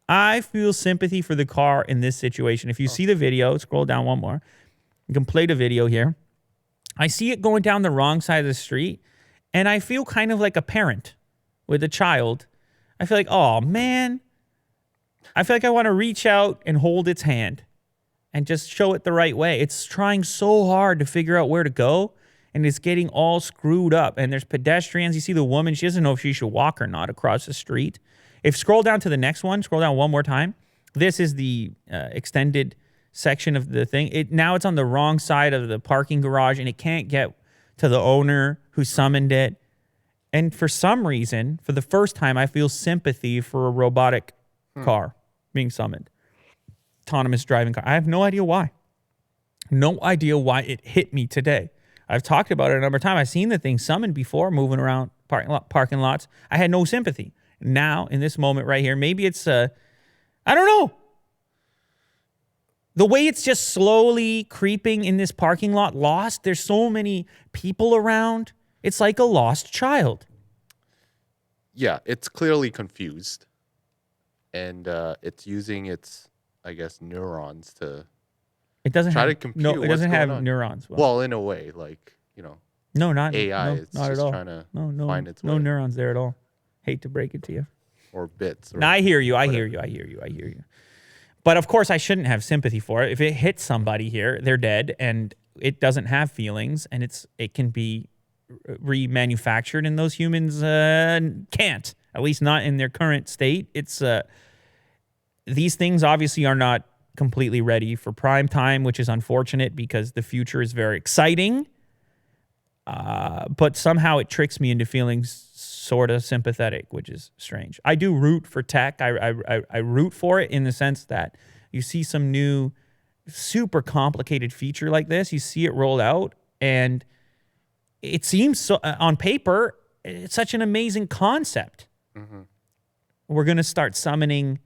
I feel sympathy for the car in this situation. If you see the video, scroll down one more. You can play the video here. I see it going down the wrong side of the street, and I feel kind of like a parent with a child. I feel like, oh, man, I feel like I want to reach out and hold its hand and just show it the right way. It's trying so hard to figure out where to go, and it's getting all screwed up. And there's pedestrians. You see the woman, she doesn't know if she should walk or not across the street. If scroll down to the next one, scroll down one more time. This is the extended section of the thing. Now it's on the wrong side of the parking garage, and it can't get to the owner who summoned it. And for some reason, for the first time, I feel sympathy for a robotic car being summoned. Autonomous driving car. I have no idea why. No idea why it hit me today. I've talked about it a number of times. I've seen the thing summoned before, moving around parking lots. I had no sympathy. Now, in this moment right here, maybe it's, I don't know. The way it's just slowly creeping in this parking lot, lost. There's so many people around. It's like a lost child. Yeah, it's clearly confused. And it's using its, I guess, neurons to It doesn't try have, to compute no, it what's doesn't going have on. neurons. Well, in a way, like, you know, no, not AI. No, It's not just at all. trying to No, find its no way. neurons there at all. Hate to break it to you. Or bits. Or No, I hear you. whatever. But of course, I shouldn't have sympathy for it. If it hits somebody here, they're dead, and it doesn't have feelings, and it can be remanufactured, and those humans can't. At least not in their current state. It's these things obviously are not completely ready for prime time, which is unfortunate because the future is very exciting. But somehow it tricks me into feeling sort of sympathetic, which is strange. I do root for tech. I root for it in the sense that you see some new super complicated feature like this, you see it roll out, and it seems so, on paper, it's such an amazing concept. Mm-hmm. We're going to start summoning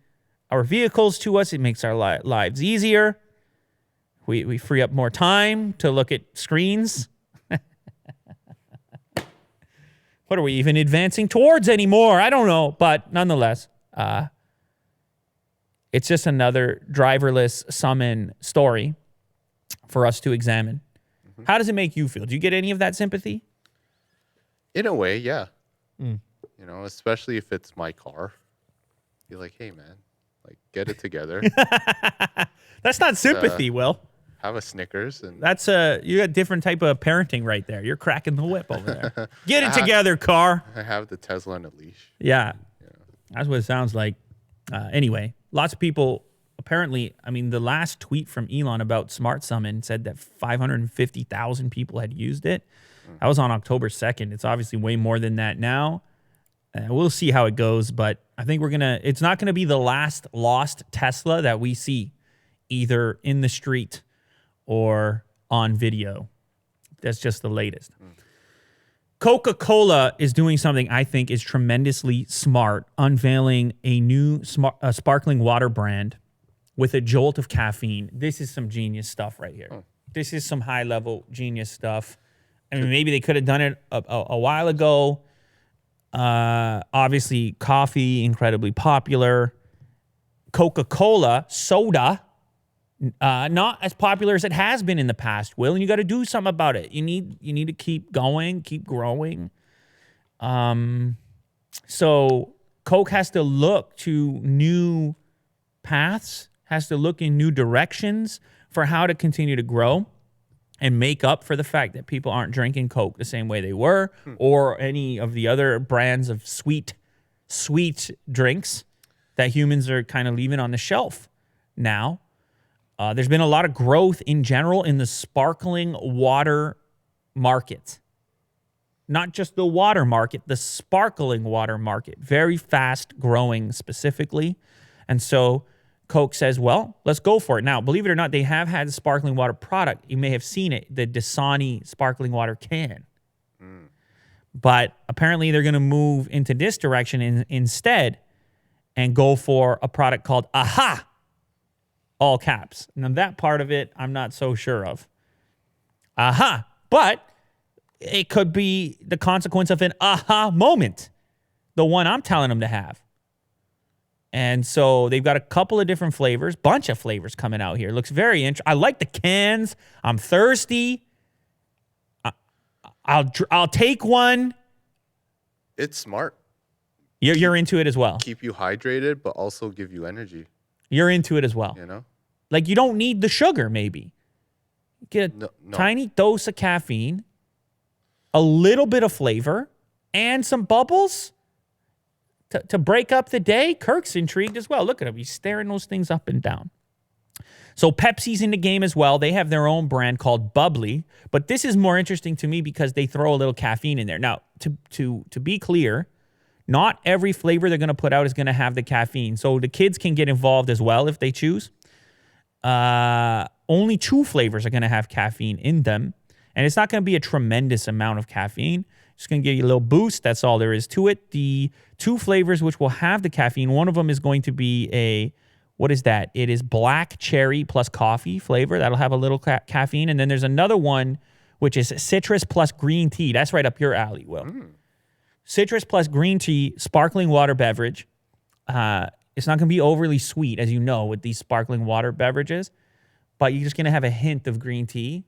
our vehicles to us. It makes our lives easier. We free up more time to look at screens. What are we even advancing towards anymore? I don't know. But nonetheless, it's just another driverless summon story for us to examine. Mm-hmm. How does it make you feel? Do you get any of that sympathy? In a way, yeah. You know, especially if it's my car. You're like, hey, man, like, get it together. That's not sympathy, Will. Have a Snickers. And that's you got a different type of parenting right there. You're cracking the whip over there. Get it together, car. I have the Tesla on a leash. Yeah. That's what it sounds like. Anyway, lots of people, apparently, I mean, the last tweet from Elon about Smart Summon said that 550,000 people had used it. That was on October 2nd. It's obviously way more than that now. We'll see how it goes, but I think it's not going to be the last lost Tesla that we see either in the street or on video. That's just the latest. Coca-Cola is doing something I think is tremendously smart, unveiling a new sparkling water brand with a jolt of caffeine. This is some genius stuff right here. This is some high-level genius stuff. I mean, maybe they could have done it a while ago. Obviously, coffee, incredibly popular. Coca-Cola, soda, not as popular as it has been in the past, Will, and you got to do something about it. You need to keep going, keep growing. So Coke has to look to new paths, has to look in new directions for how to continue to grow and make up for the fact that people aren't drinking Coke the same way they were, or any of the other brands of sweet drinks that humans are kind of leaving on the shelf now. There's been a lot of growth in general in the sparkling water market. Not just the water market, the sparkling water market. Very fast growing specifically. And so Coke says, well, let's go for it. Now, believe it or not, they have had a sparkling water product. You may have seen it, the Dasani sparkling water can. But apparently they're going to move into this direction instead and go for a product called AHA, all caps. Now, that part of it, I'm not so sure of. AHA. But it could be the consequence of an AHA moment, the one I'm telling them to have. And so they've got a couple of different flavors, bunch of flavors coming out here. Looks very interesting. I like the cans. I'm thirsty. I'll take one. It's smart. You're into it as well. keep you hydrated, but also give you energy. You're into it as well. You know, Like, you don't need the sugar, maybe. Get a No. tiny dose of caffeine, a little bit of flavor, and some bubbles to break up the day. Kirk's intrigued as well. Look at him. He's staring those things up and down. So Pepsi's in the game as well. They have their own brand called Bubbly, but this is more interesting to me because they throw a little caffeine in there. Now, to be clear, not every flavor they're going to put out is going to have the caffeine. So the kids can get involved as well if they choose. Only 2 flavors are going to have caffeine in them, and it's not going to be a tremendous amount of caffeine. It's going to give you a little boost. That's all there is to it. The 2 flavors which will have the caffeine, one of them is going to be what is that? It is black cherry plus coffee flavor. That'll have a little caffeine. And then there's another one, which is citrus plus green tea. That's right up your alley, Will. Citrus plus green tea, sparkling water beverage. It's not going to be overly sweet, as you know, with these sparkling water beverages. But you're just going to have a hint of green tea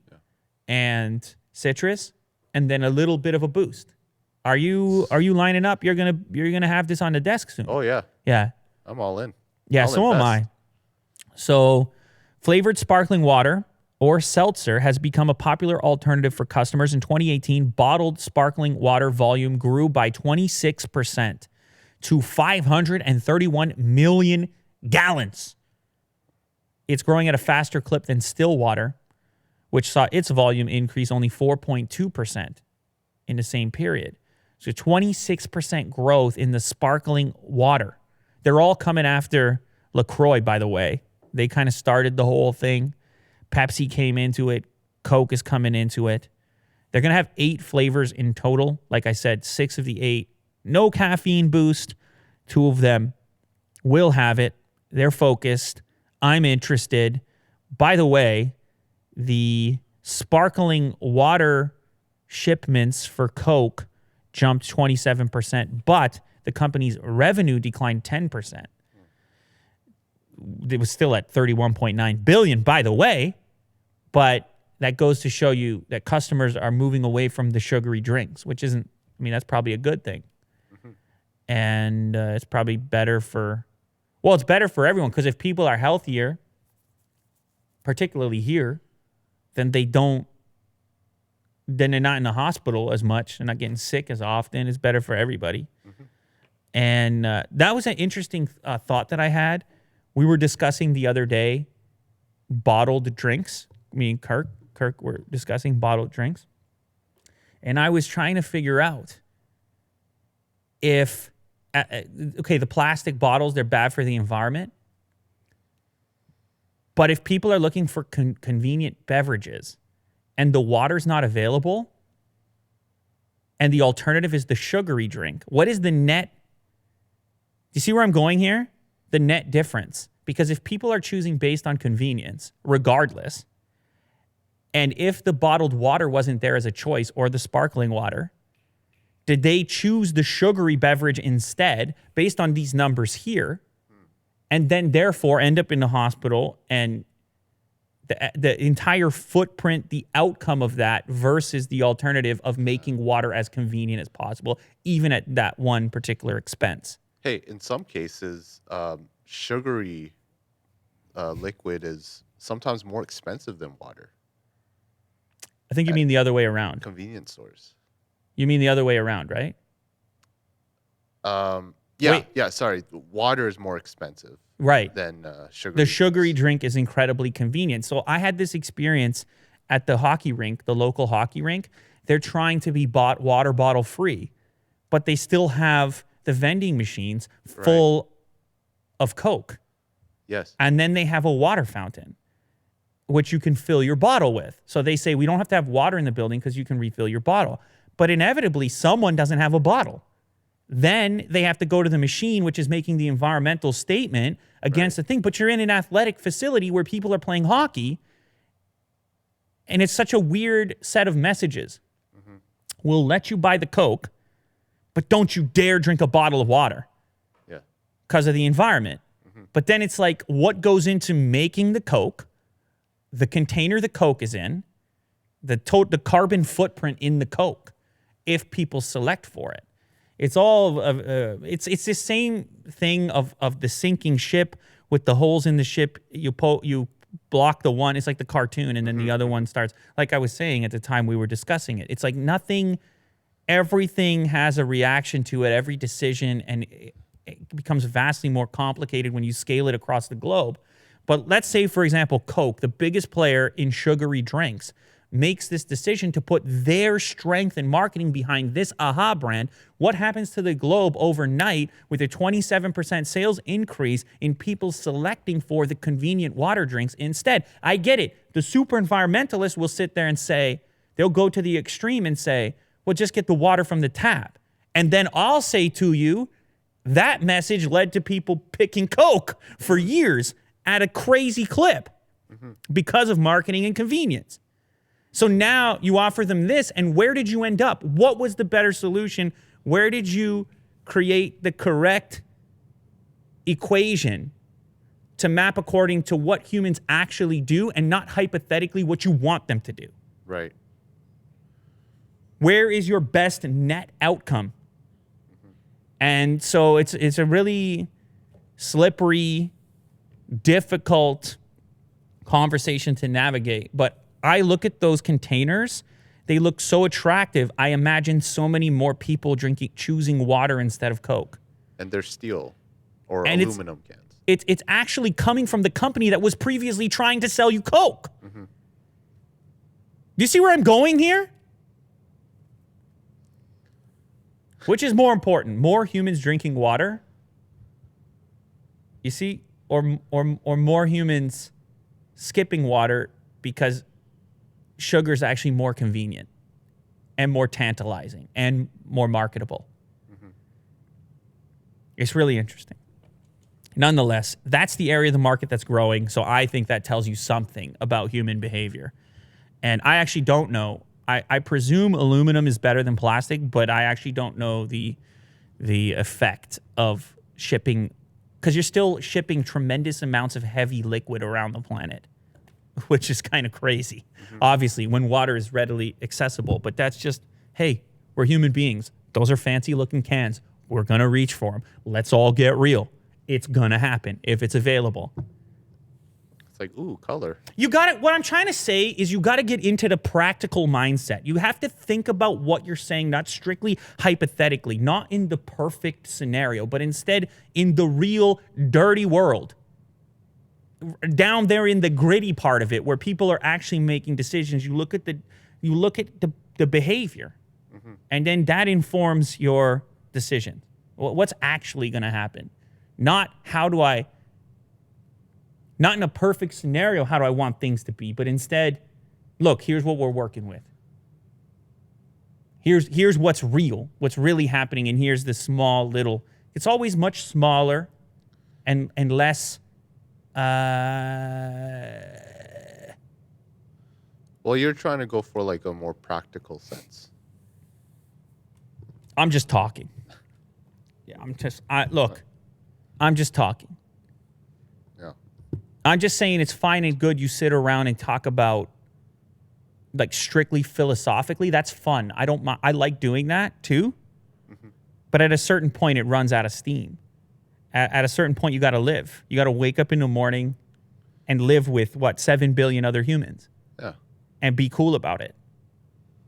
and citrus, and then a little bit of a boost. Are you lining up? You're gonna have this on the desk soon. Oh yeah. Yeah. I'm all in. Yeah, I'll so am I. invest. So, flavored sparkling water or seltzer has become a popular alternative for customers. In 2018, bottled sparkling water volume grew by 26% to 531 million gallons. It's growing at a faster clip than still water, which saw its volume increase only 4.2% in the same period. So 26% growth in the sparkling water. They're all coming after LaCroix, by the way. They kind of started the whole thing. Pepsi came into it. Coke is coming into it. They're going to have 8 flavors in total. Like I said, 6 of the 8. No caffeine boost. 2 of them will have it. They're focused. I'm interested. By the way, the sparkling water shipments for Coke jumped 27%, but the company's revenue declined 10%. It was still at $31.9 billion, by the way, but that goes to show you that customers are moving away from the sugary drinks, which isn't, I mean, that's probably a good thing. And it's probably better for, well, it's better for everyone, because if people are healthier, particularly here, then they're not in the hospital as much. They're not getting sick as often. It's better for everybody. And that was an interesting thought that I had. We were discussing the other day bottled drinks. Me and Kirk were discussing bottled drinks. And I was trying to figure out if, the plastic bottles, they're bad for the environment. But if people are looking for convenient beverages and the water's not available and the alternative is the sugary drink, what is the net? Do you see where I'm going here? The net difference. Because if people are choosing based on convenience, regardless, and if the bottled water wasn't there as a choice or the sparkling water, did they choose the sugary beverage instead based on these numbers here, and then therefore end up in the hospital, and the entire footprint, the outcome of that versus the alternative of making water as convenient as possible, even at that one particular expense? Hey, in some cases, sugary liquid is sometimes more expensive than water. I think you mean the other way around. Convenience stores. You mean the other way around, right? Yeah. Sorry, water is more expensive, right, than sugar. The sugary drink is incredibly convenient. So I had this experience at the hockey rink, the local hockey rink. They're trying to be water bottle free, but they still have the vending machines full of Coke. Yes. And then they have a water fountain, which you can fill your bottle with. So they say, we don't have to have water in the building because you can refill your bottle. But inevitably, someone doesn't have a bottle. Then they have to go to the machine, which is making the environmental statement against the thing. But you're in an athletic facility where people are playing hockey, and it's such a weird set of messages. We'll let you buy the Coke, but don't you dare drink a bottle of water. Yeah. Because of the environment. But then it's like, what goes into making the Coke, the container the Coke is in, the carbon footprint in the Coke, if people select for it. It's all it's the same thing of the sinking ship with the holes in the ship. You block the one. It's like the cartoon, and then the other one starts. Like I was saying at the time we were discussing it. It's like nothing. Everything has a reaction to it. Every decision, and it becomes vastly more complicated when you scale it across the globe. But let's say, for example, Coke, the biggest player in sugary drinks, makes this decision to put their strength and marketing behind this AHA brand. What happens to the globe overnight with a 27% sales increase in people selecting for the convenient water drinks instead? I get it. The super environmentalist will sit there and say, they'll go to the extreme and say, well, just get the water from the tap. And then I'll say to you, that message led to people picking Coke for years at a crazy clip because of marketing and convenience. So now you offer them this, and where did you end up? What was the better solution? Where did you create the correct equation to map according to what humans actually do and not hypothetically what you want them to do? Right. Where is your best net outcome? And so it's a really slippery, difficult conversation to navigate. But I look at those containers, they look so attractive. I imagine so many more people choosing water instead of Coke. And they're steel or And aluminum cans. It's actually coming from the company that was previously trying to sell you Coke. Do you see where I'm going here? Which is more important, more humans drinking water? You see, or more humans skipping water because sugar is actually more convenient and more tantalizing and more marketable. It's really interesting. Nonetheless, that's the area of the market that's growing, so I think that tells you something about human behavior. And I actually don't know. I presume aluminum is better than plastic, but I actually don't know the effect of shipping, because you're still shipping tremendous amounts of heavy liquid around the planet, which is kind of crazy. Obviously, when water is readily accessible, but that's just, hey, we're human beings. Those are fancy looking cans. We're going to reach for them. Let's all get real. It's going to happen if it's available. It's like, ooh, color. You got it. What I'm trying to say is you got to get into the practical mindset. You have to think about what you're saying, not strictly hypothetically, not in the perfect scenario, but instead in the real dirty world. Down there in the gritty part of it, where people are actually making decisions, you look at the behavior, and then that informs your decision. What's actually going to happen? Not in a perfect scenario, how do I want things to be, but instead, look, here's what we're working with. Here's what's real, what's really happening, and here's the small little. It's always much smaller and less. Well, you're trying to go for like a more practical sense. I'm just talking. Yeah, I'm just talking. Yeah. I'm just saying it's fine and good you sit around and talk about like strictly philosophically. That's fun. I like doing that too. But at a certain point, it runs out of steam. At a certain point, you got to live. You got to wake up in the morning and live with 7 billion other humans. Yeah. And be cool about it.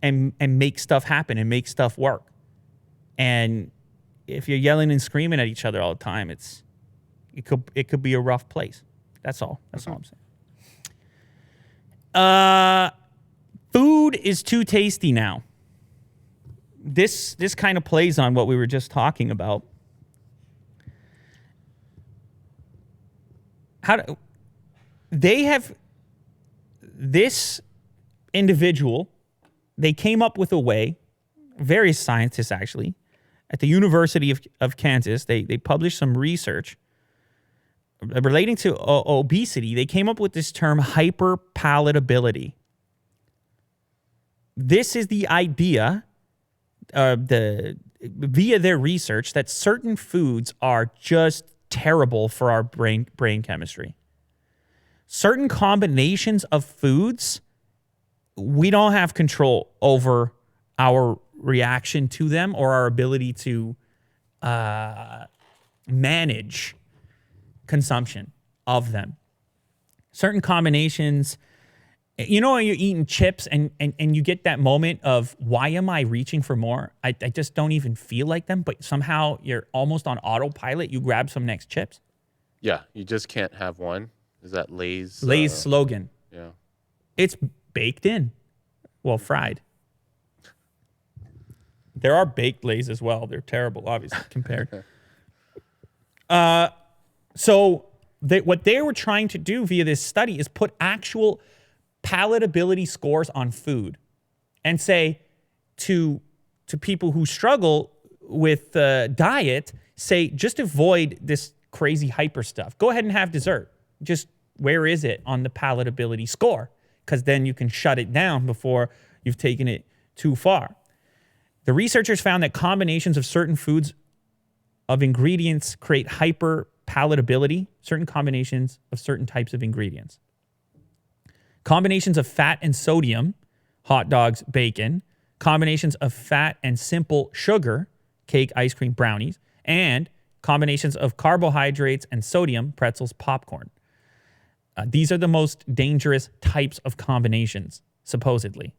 And make stuff happen and make stuff work. And if you're yelling and screaming at each other all the time, it could be a rough place. That's all. That's all I'm saying. Food is too tasty now. This kind of plays on what we were just talking about. This individual, they came up with a way, various scientists actually, at the University of Kansas, they published some research relating to obesity. They came up with this term hyperpalatability. This is the idea, via their research, that certain foods are just terrible for our brain chemistry. Certain combinations of foods, we don't have control over our reaction to them or our ability to manage consumption of them. Certain combinations, you know, when you're eating chips and you get that moment of, why am I reaching for more? I just don't even feel like them, but somehow you're almost on autopilot. You grab some next chips. Yeah, you just can't have one. Is that Lay's? Lay's slogan. Yeah. It's baked in. Well, fried. There are baked Lays as well. They're terrible, obviously, compared. So what they were trying to do via this study is put actual palatability scores on food and say to people who struggle with diet, say, just avoid this crazy hyper stuff. Go ahead and have dessert. Just where is it on the palatability score? Because then you can shut it down before you've taken it too far. The researchers found that combinations of certain foods of ingredients create hyper palatability, certain combinations of certain types of ingredients. Combinations of fat and sodium, hot dogs, bacon, combinations of fat and simple sugar, cake, ice cream, brownies, and combinations of carbohydrates and sodium, pretzels, popcorn. These are the most dangerous types of combinations, supposedly.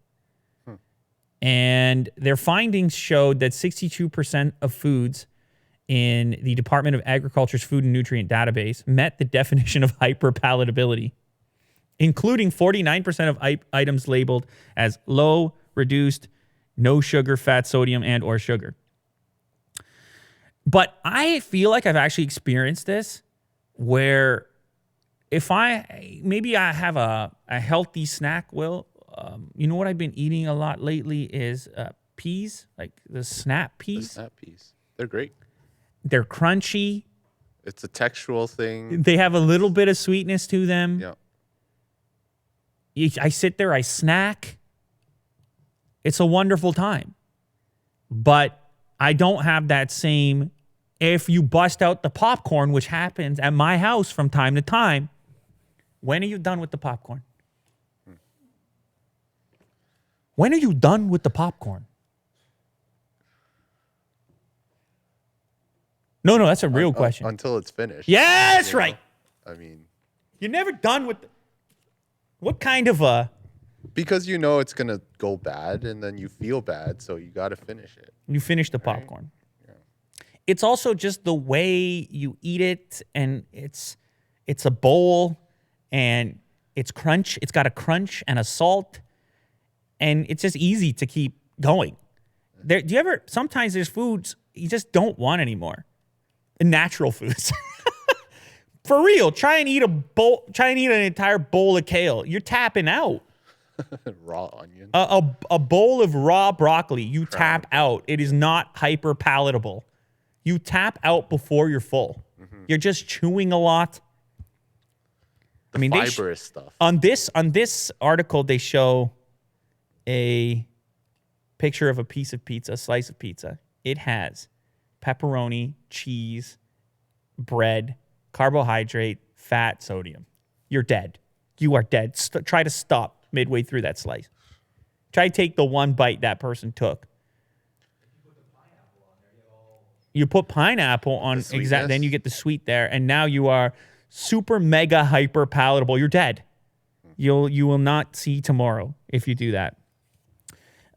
And their findings showed that 62% of foods in the Department of Agriculture's Food and Nutrient Database met the definition of hyperpalatability, including 49% of items labeled as low, reduced, no sugar, fat, sodium, and or sugar. But I feel like I've actually experienced this where if maybe I have a healthy snack, Will, you know what I've been eating a lot lately is peas, like the snap peas. The snap peas. They're great. They're crunchy. It's a textural thing. They have a little bit of sweetness to them. Yeah. I sit there, I snack. It's a wonderful time. But I don't have that same, if you bust out the popcorn, which happens at my house from time to time, when are you done with the popcorn? When are you done with the popcorn? No, that's a real question. Until it's finished. Yes, right. I mean, you're never done with what kind of a... Because you know it's going to go bad and then you feel bad, so you got to finish it. You finish the popcorn. Right? Yeah. It's also just the way you eat it, and it's a bowl, and it's crunch. It's got a crunch and a salt, and it's just easy to keep going. Sometimes there's foods you just don't want anymore. Natural foods. For real, try and eat an entire bowl of kale. You're tapping out. Raw onion. A bowl of raw broccoli, you tap out. It is not hyper palatable. You tap out before you're full. Mm-hmm. You're just chewing a lot. Fibrous stuff. On this article, they show a picture of a piece of pizza, a slice of pizza. It has pepperoni, cheese, bread, carbohydrate, fat, sodium. You're dead. You are dead. Try to stop midway through that slice. Try to take the one bite that person took. You put pineapple on, then you get the sweet there, and now you are super mega hyper palatable. You're dead. You will not see tomorrow if you do that.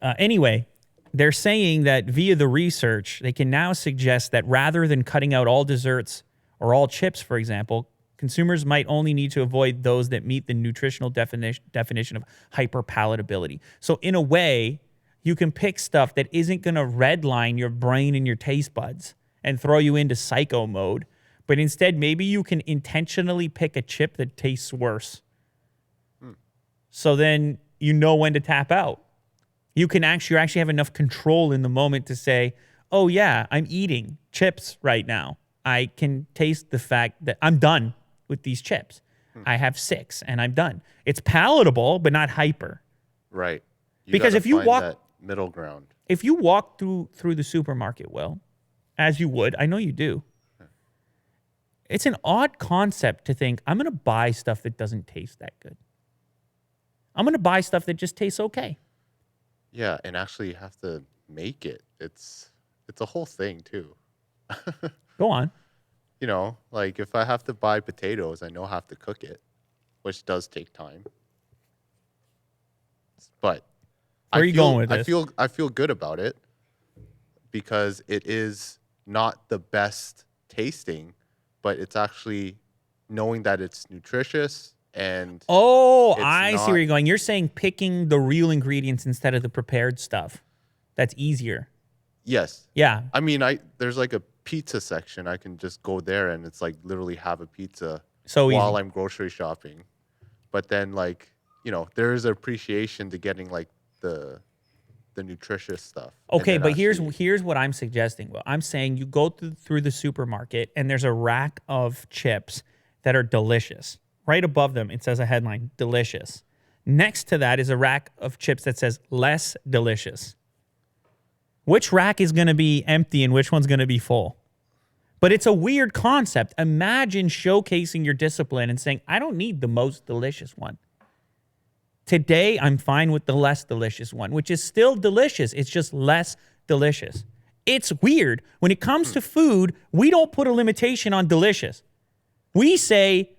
Anyway, they're saying that via the research, they can now suggest that rather than cutting out all desserts or all chips, for example, consumers might only need to avoid those that meet the nutritional definition of hyperpalatability. So in a way, you can pick stuff that isn't going to redline your brain and your taste buds and throw you into psycho mode, but instead maybe you can intentionally pick a chip that tastes worse. So then you know when to tap out. You actually have enough control in the moment to say, oh yeah, I'm eating chips right now. I can taste the fact that I'm done with these chips. I have 6 and I'm done. It's palatable, but not hyper. Right. Because if you walk that middle ground. If you walk through the supermarket, Will, as you would, I know you do. It's an odd concept to think, I'm going to buy stuff that doesn't taste that good. I'm going to buy stuff that just tastes okay. Yeah, and actually you have to make it. It's a whole thing too. Go on. You know, like if I have to buy potatoes, I know I have to cook it, which does take time. But Where are you going with this? I feel good about it because it is not the best tasting, but it's actually knowing that it's nutritious and Oh, it's I see not- where you're going. You're saying picking the real ingredients instead of the prepared stuff. That's easier. yes. Yeah. I mean, there's like a pizza section. I can just go there and it's like literally have a pizza So while easy. I'm grocery shopping. But then like, you know, there is appreciation to getting like the nutritious stuff. and Okay, then but actually- here's what I'm suggesting. Well, I'm saying you go through the supermarket and there's a rack of chips that are delicious. Right above them, it says a headline, delicious. Next to that is a rack of chips that says less delicious. Which rack is going to be empty and which one's going to be full? But it's a weird concept. Imagine showcasing your discipline and saying, I don't need the most delicious one. Today, I'm fine with the less delicious one, which is still delicious. It's just less delicious. It's weird. When it comes to food, we don't put a limitation on delicious. We say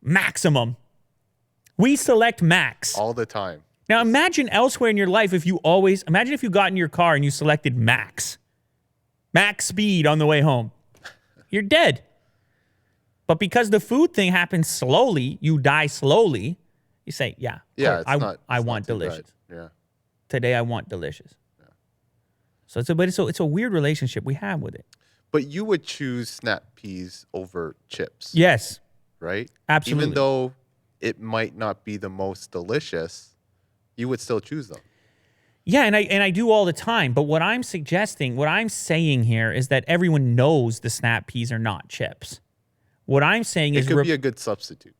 maximum. We select max. all the time. Now imagine elsewhere in your life if you got in your car and you selected max speed on the way home. You're dead. But because the food thing happens slowly, you die slowly. You say, yeah, Yeah, I it's want not too delicious. bad. Yeah. Today I want delicious. Yeah. So it's a weird relationship we have with it. But you would choose snap peas over chips, Yes, right? absolutely. Even though it might not be the most delicious, you would still choose them. Yeah, and I do all the time. But what I'm saying here is that everyone knows the snap peas are not chips. What I'm saying It is could be a good substitute.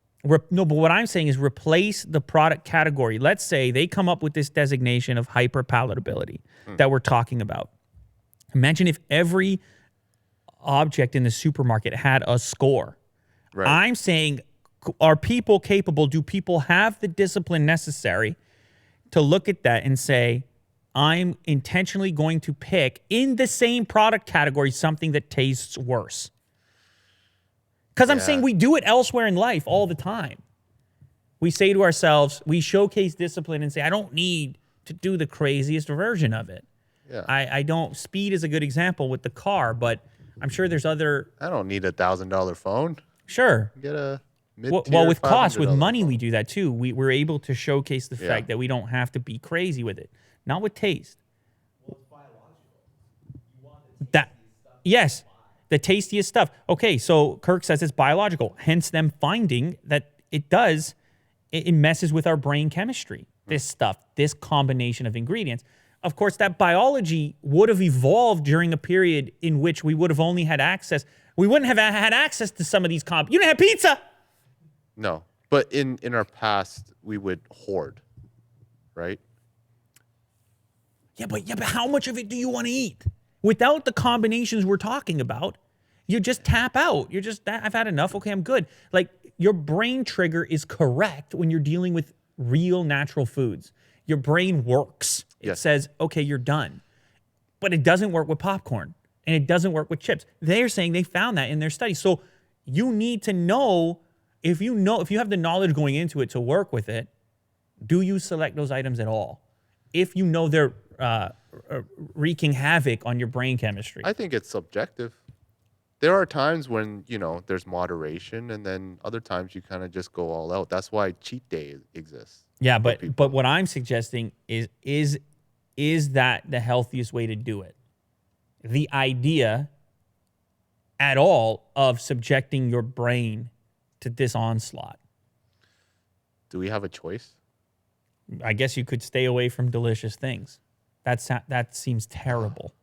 no, but what I'm saying is replace the product category. Let's say they come up with this designation of hyperpalatability that we're talking about. Imagine if every object in the supermarket had a score. Right. I'm saying, are people capable? Do people have the discipline necessary to look at that and say, I'm intentionally going to pick in the same product category something that tastes worse? Because I'm saying we do it elsewhere in life all the time. We say to ourselves, we showcase discipline and say, I don't need to do the craziest version of it. Yeah. I don't. Speed is a good example with the car, but I'm sure there's other. I don't need $1,000 phone. Sure. Get a mid-tier Well, with cost, with $500 money, phone. we do that too. We're able to showcase the fact that we don't have to be crazy with it. Not with taste. Yes, the tastiest stuff. Okay, so Kirk says it's biological, hence them finding that it does, it messes with our brain chemistry. This stuff, this combination of ingredients. Of course, that biology would have evolved during a period in which we would have only had access. We wouldn't have had access to some of these You didn't have pizza. No, but in our past, we would hoard, right? Yeah, but how much of it do you want to eat? Without the combinations we're talking about, you just tap out. You're just, I've had enough. Okay, I'm good. Like, your brain trigger is correct when you're dealing with real natural foods. Your brain works. It Yes. says, okay, you're done. But it doesn't work with popcorn and it doesn't work with chips. They're saying they found that in their study. So you need to know if you have the knowledge going into it to work with it, do you select those items at all? If you know they're wreaking havoc on your brain chemistry. I think it's subjective. There are times when, there's moderation, and then other times you kind of just go all out. That's why cheat day exists. Yeah, but what I'm suggesting is that the healthiest way to do it? The idea at all of subjecting your brain to this onslaught. Do we have a choice? I guess you could stay away from delicious things. That seems terrible.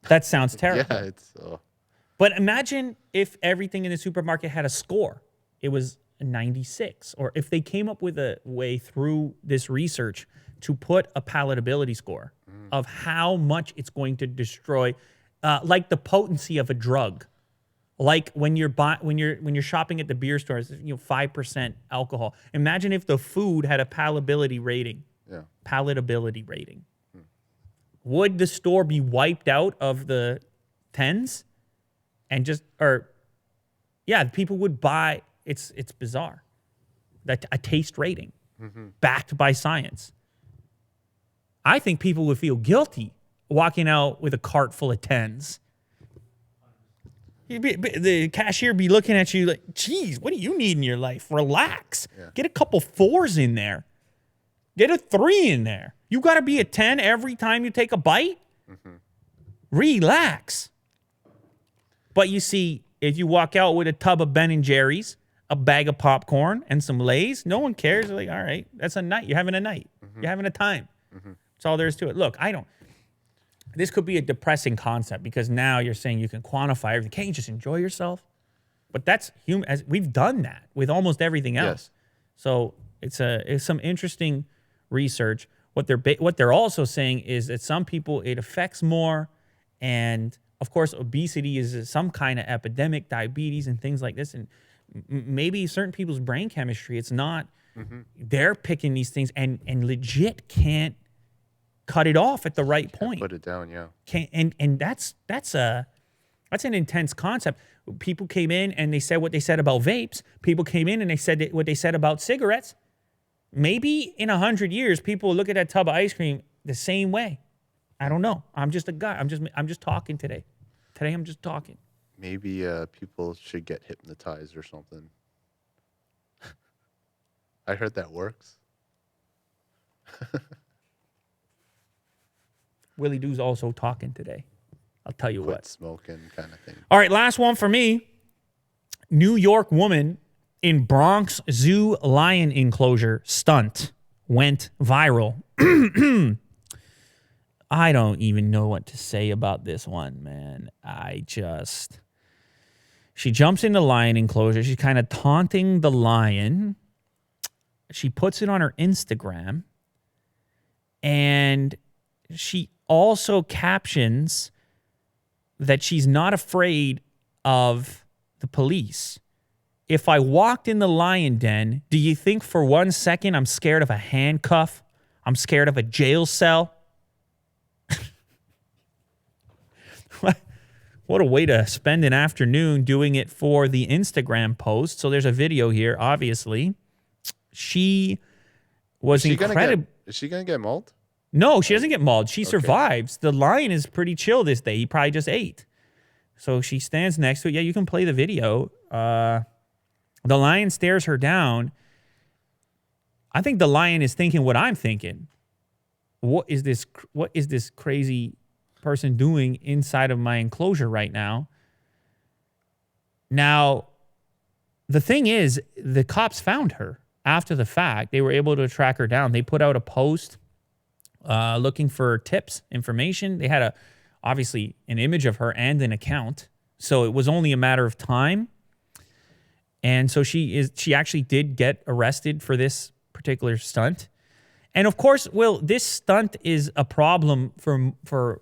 That sounds terrible. Yeah, it's. But imagine if everything in the supermarket had a score. It was a 96. Or if they came up with a way through this research to put a palatability score of how much it's going to destroy, like the potency of a drug. Like when you're shopping at the beer stores, 5% alcohol. Imagine if the food had a palatability rating. Yeah. Palatability rating. would the store be wiped out of the 10s and people would buy. It's bizarre. That a taste rating backed by science. I think people would feel guilty walking out with a cart full of 10s. The cashier be looking at you like, geez, what do you need in your life? Relax. Yeah. Get a couple 4s in there. Get a 3 in there. You got to be a 10 every time you take a bite? Relax. But you see, if you walk out with a tub of Ben & Jerry's, a bag of popcorn, and some Lay's, no one cares. They're like, all right, that's a night. You're having a night. You're having a time. That's all there is to it. Look, this could be a depressing concept because now you're saying you can quantify everything. Can't you just enjoy yourself? But that's human. As we've done that with almost everything else. Yes. So it's some interesting research. What they're also saying is that some people it affects more, and of course obesity is some kind of epidemic, diabetes and things like this, and maybe certain people's brain chemistry. It's not. They're picking these things and legit can't cut it off at the right point. Put it down, yeah. And that's an intense concept. People came in and they said what they said about vapes. People came in and they said what they said about cigarettes. Maybe in 100 years, people will look at that tub of ice cream the same way. I don't know. I'm just a guy. I'm just talking today. Today I'm just talking. Maybe people should get hypnotized or something. I heard that works. Willie Doo's also talking today. I'll tell you Quit what. Smoking kind of thing. All right, last one for me. New York woman in Bronx Zoo lion enclosure stunt went viral. I don't even know what to say about this one, man. She jumps in the lion enclosure. She's kind of taunting the lion. She puts it on her Instagram. And she also captions that she's not afraid of the police. If I walked in the lion den, do you think for 1 second I'm scared of a handcuff? I'm scared of a jail cell? What a way to spend an afternoon doing it for the Instagram post. So there's a video here, obviously. She was incredible. Is she going to get mauled? No, she doesn't get mauled. She survives. The lion is pretty chill this day. He probably just ate. So she stands next to it. Yeah, you can play the video. The lion stares her down. I think the lion is thinking what I'm thinking. What is this crazy person doing inside of my enclosure right now? Now, the thing is, the cops found her after the fact. They were able to track her down. They put out a post looking for tips, information. They had obviously an image of her and an account. So it was only a matter of time. And so she actually did get arrested for this particular stunt. And of course, this stunt is a problem for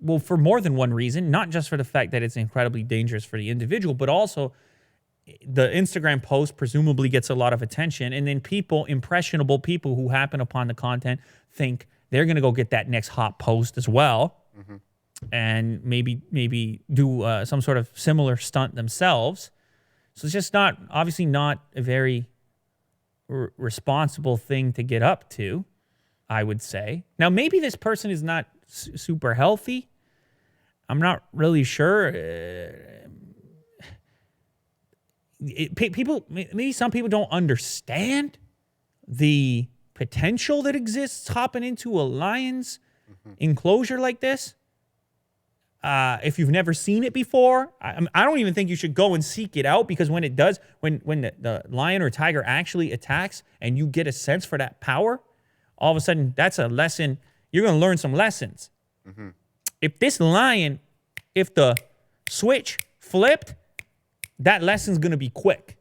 more than one reason, not just for the fact that it's incredibly dangerous for the individual, but also the Instagram post presumably gets a lot of attention. And then impressionable people who happen upon the content think they're going to go get that next hot post as well. And maybe do some sort of similar stunt themselves. So it's just obviously not a very responsible thing to get up to, I would say. Now, maybe this person is not super healthy. I'm not really sure. Maybe some people don't understand the potential that exists hopping into a lion's enclosure like this. If you've never seen it before, I don't even think you should go and seek it out, because when it does, when the lion or tiger actually attacks and you get a sense for that power, all of a sudden that's a lesson. You're going to learn some lessons. If the switch flipped, that lesson's going to be quick.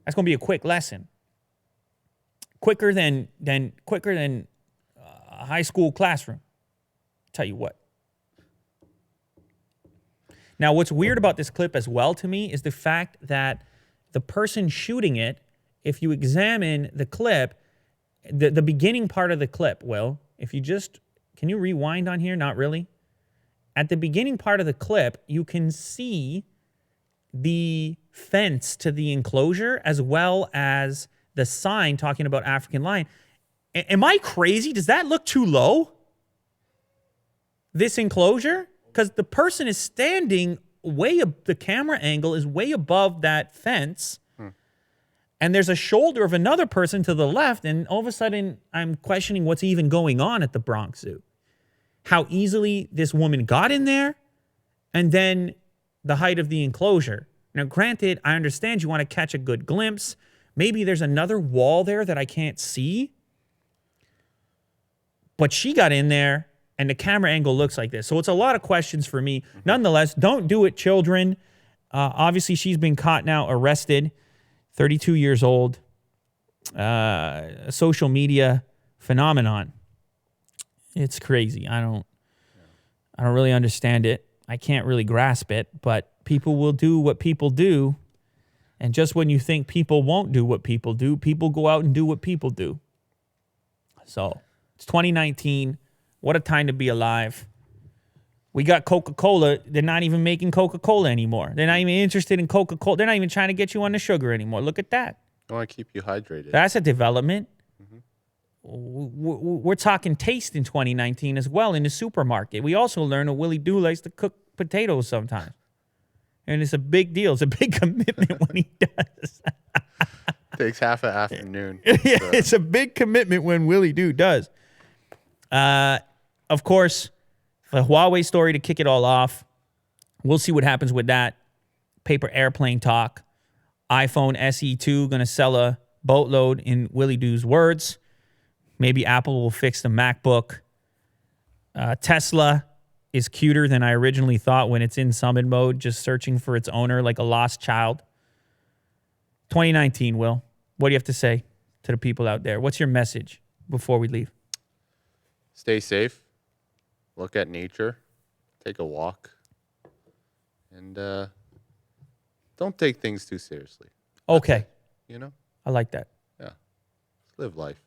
That's going to be a quick lesson. Quicker than a high school classroom. Tell you what. Now, what's weird about this clip as well to me is the fact that the person shooting it, if you examine the clip, the beginning part of the clip, if you just Can you rewind on here? Not really. At the beginning part of the clip, you can see the fence to the enclosure as well as the sign talking about African lion. Am I crazy? Does that look too low? This enclosure? Because the person is standing the camera angle is way above that fence. And there's a shoulder of another person to the left. And all of a sudden, I'm questioning what's even going on at the Bronx Zoo. How easily this woman got in there, and then the height of the enclosure. Now, granted, I understand you want to catch a good glimpse. Maybe there's another wall there that I can't see. But she got in there, and the camera angle looks like this. So it's a lot of questions for me. Nonetheless, don't do it, children. Obviously, she's been caught now, arrested, 32 years old, a social media phenomenon. It's crazy. I don't really understand it. I can't really grasp it, but people will do what people do. And just when you think people won't do what people do, people go out and do what people do. So it's 2019. What a time to be alive. We got Coca-Cola. They're not even making Coca-Cola anymore. They're not even interested in Coca-Cola. They're not even trying to get you on the sugar anymore. Look at that. I want to keep you hydrated. That's a development. We're talking taste in 2019 as well in the supermarket. We also learned that Willie Doo likes to cook potatoes sometimes. And it's a big deal. It's a big commitment when he does. Takes half an afternoon. Yeah, it's a big commitment when Willie Doo does. Of course, the Huawei story to kick it all off. We'll see what happens with that. Paper airplane talk. iPhone SE2 going to sell a boatload in Willie Doo's words. Maybe Apple will fix the MacBook. Tesla is cuter than I originally thought when it's in summon mode, just searching for its owner like a lost child. 2019, Will. What do you have to say to the people out there? What's your message before we leave? Stay safe. Look at nature. Take a walk. And don't take things too seriously. Okay. You know? I like that. Yeah. Live life.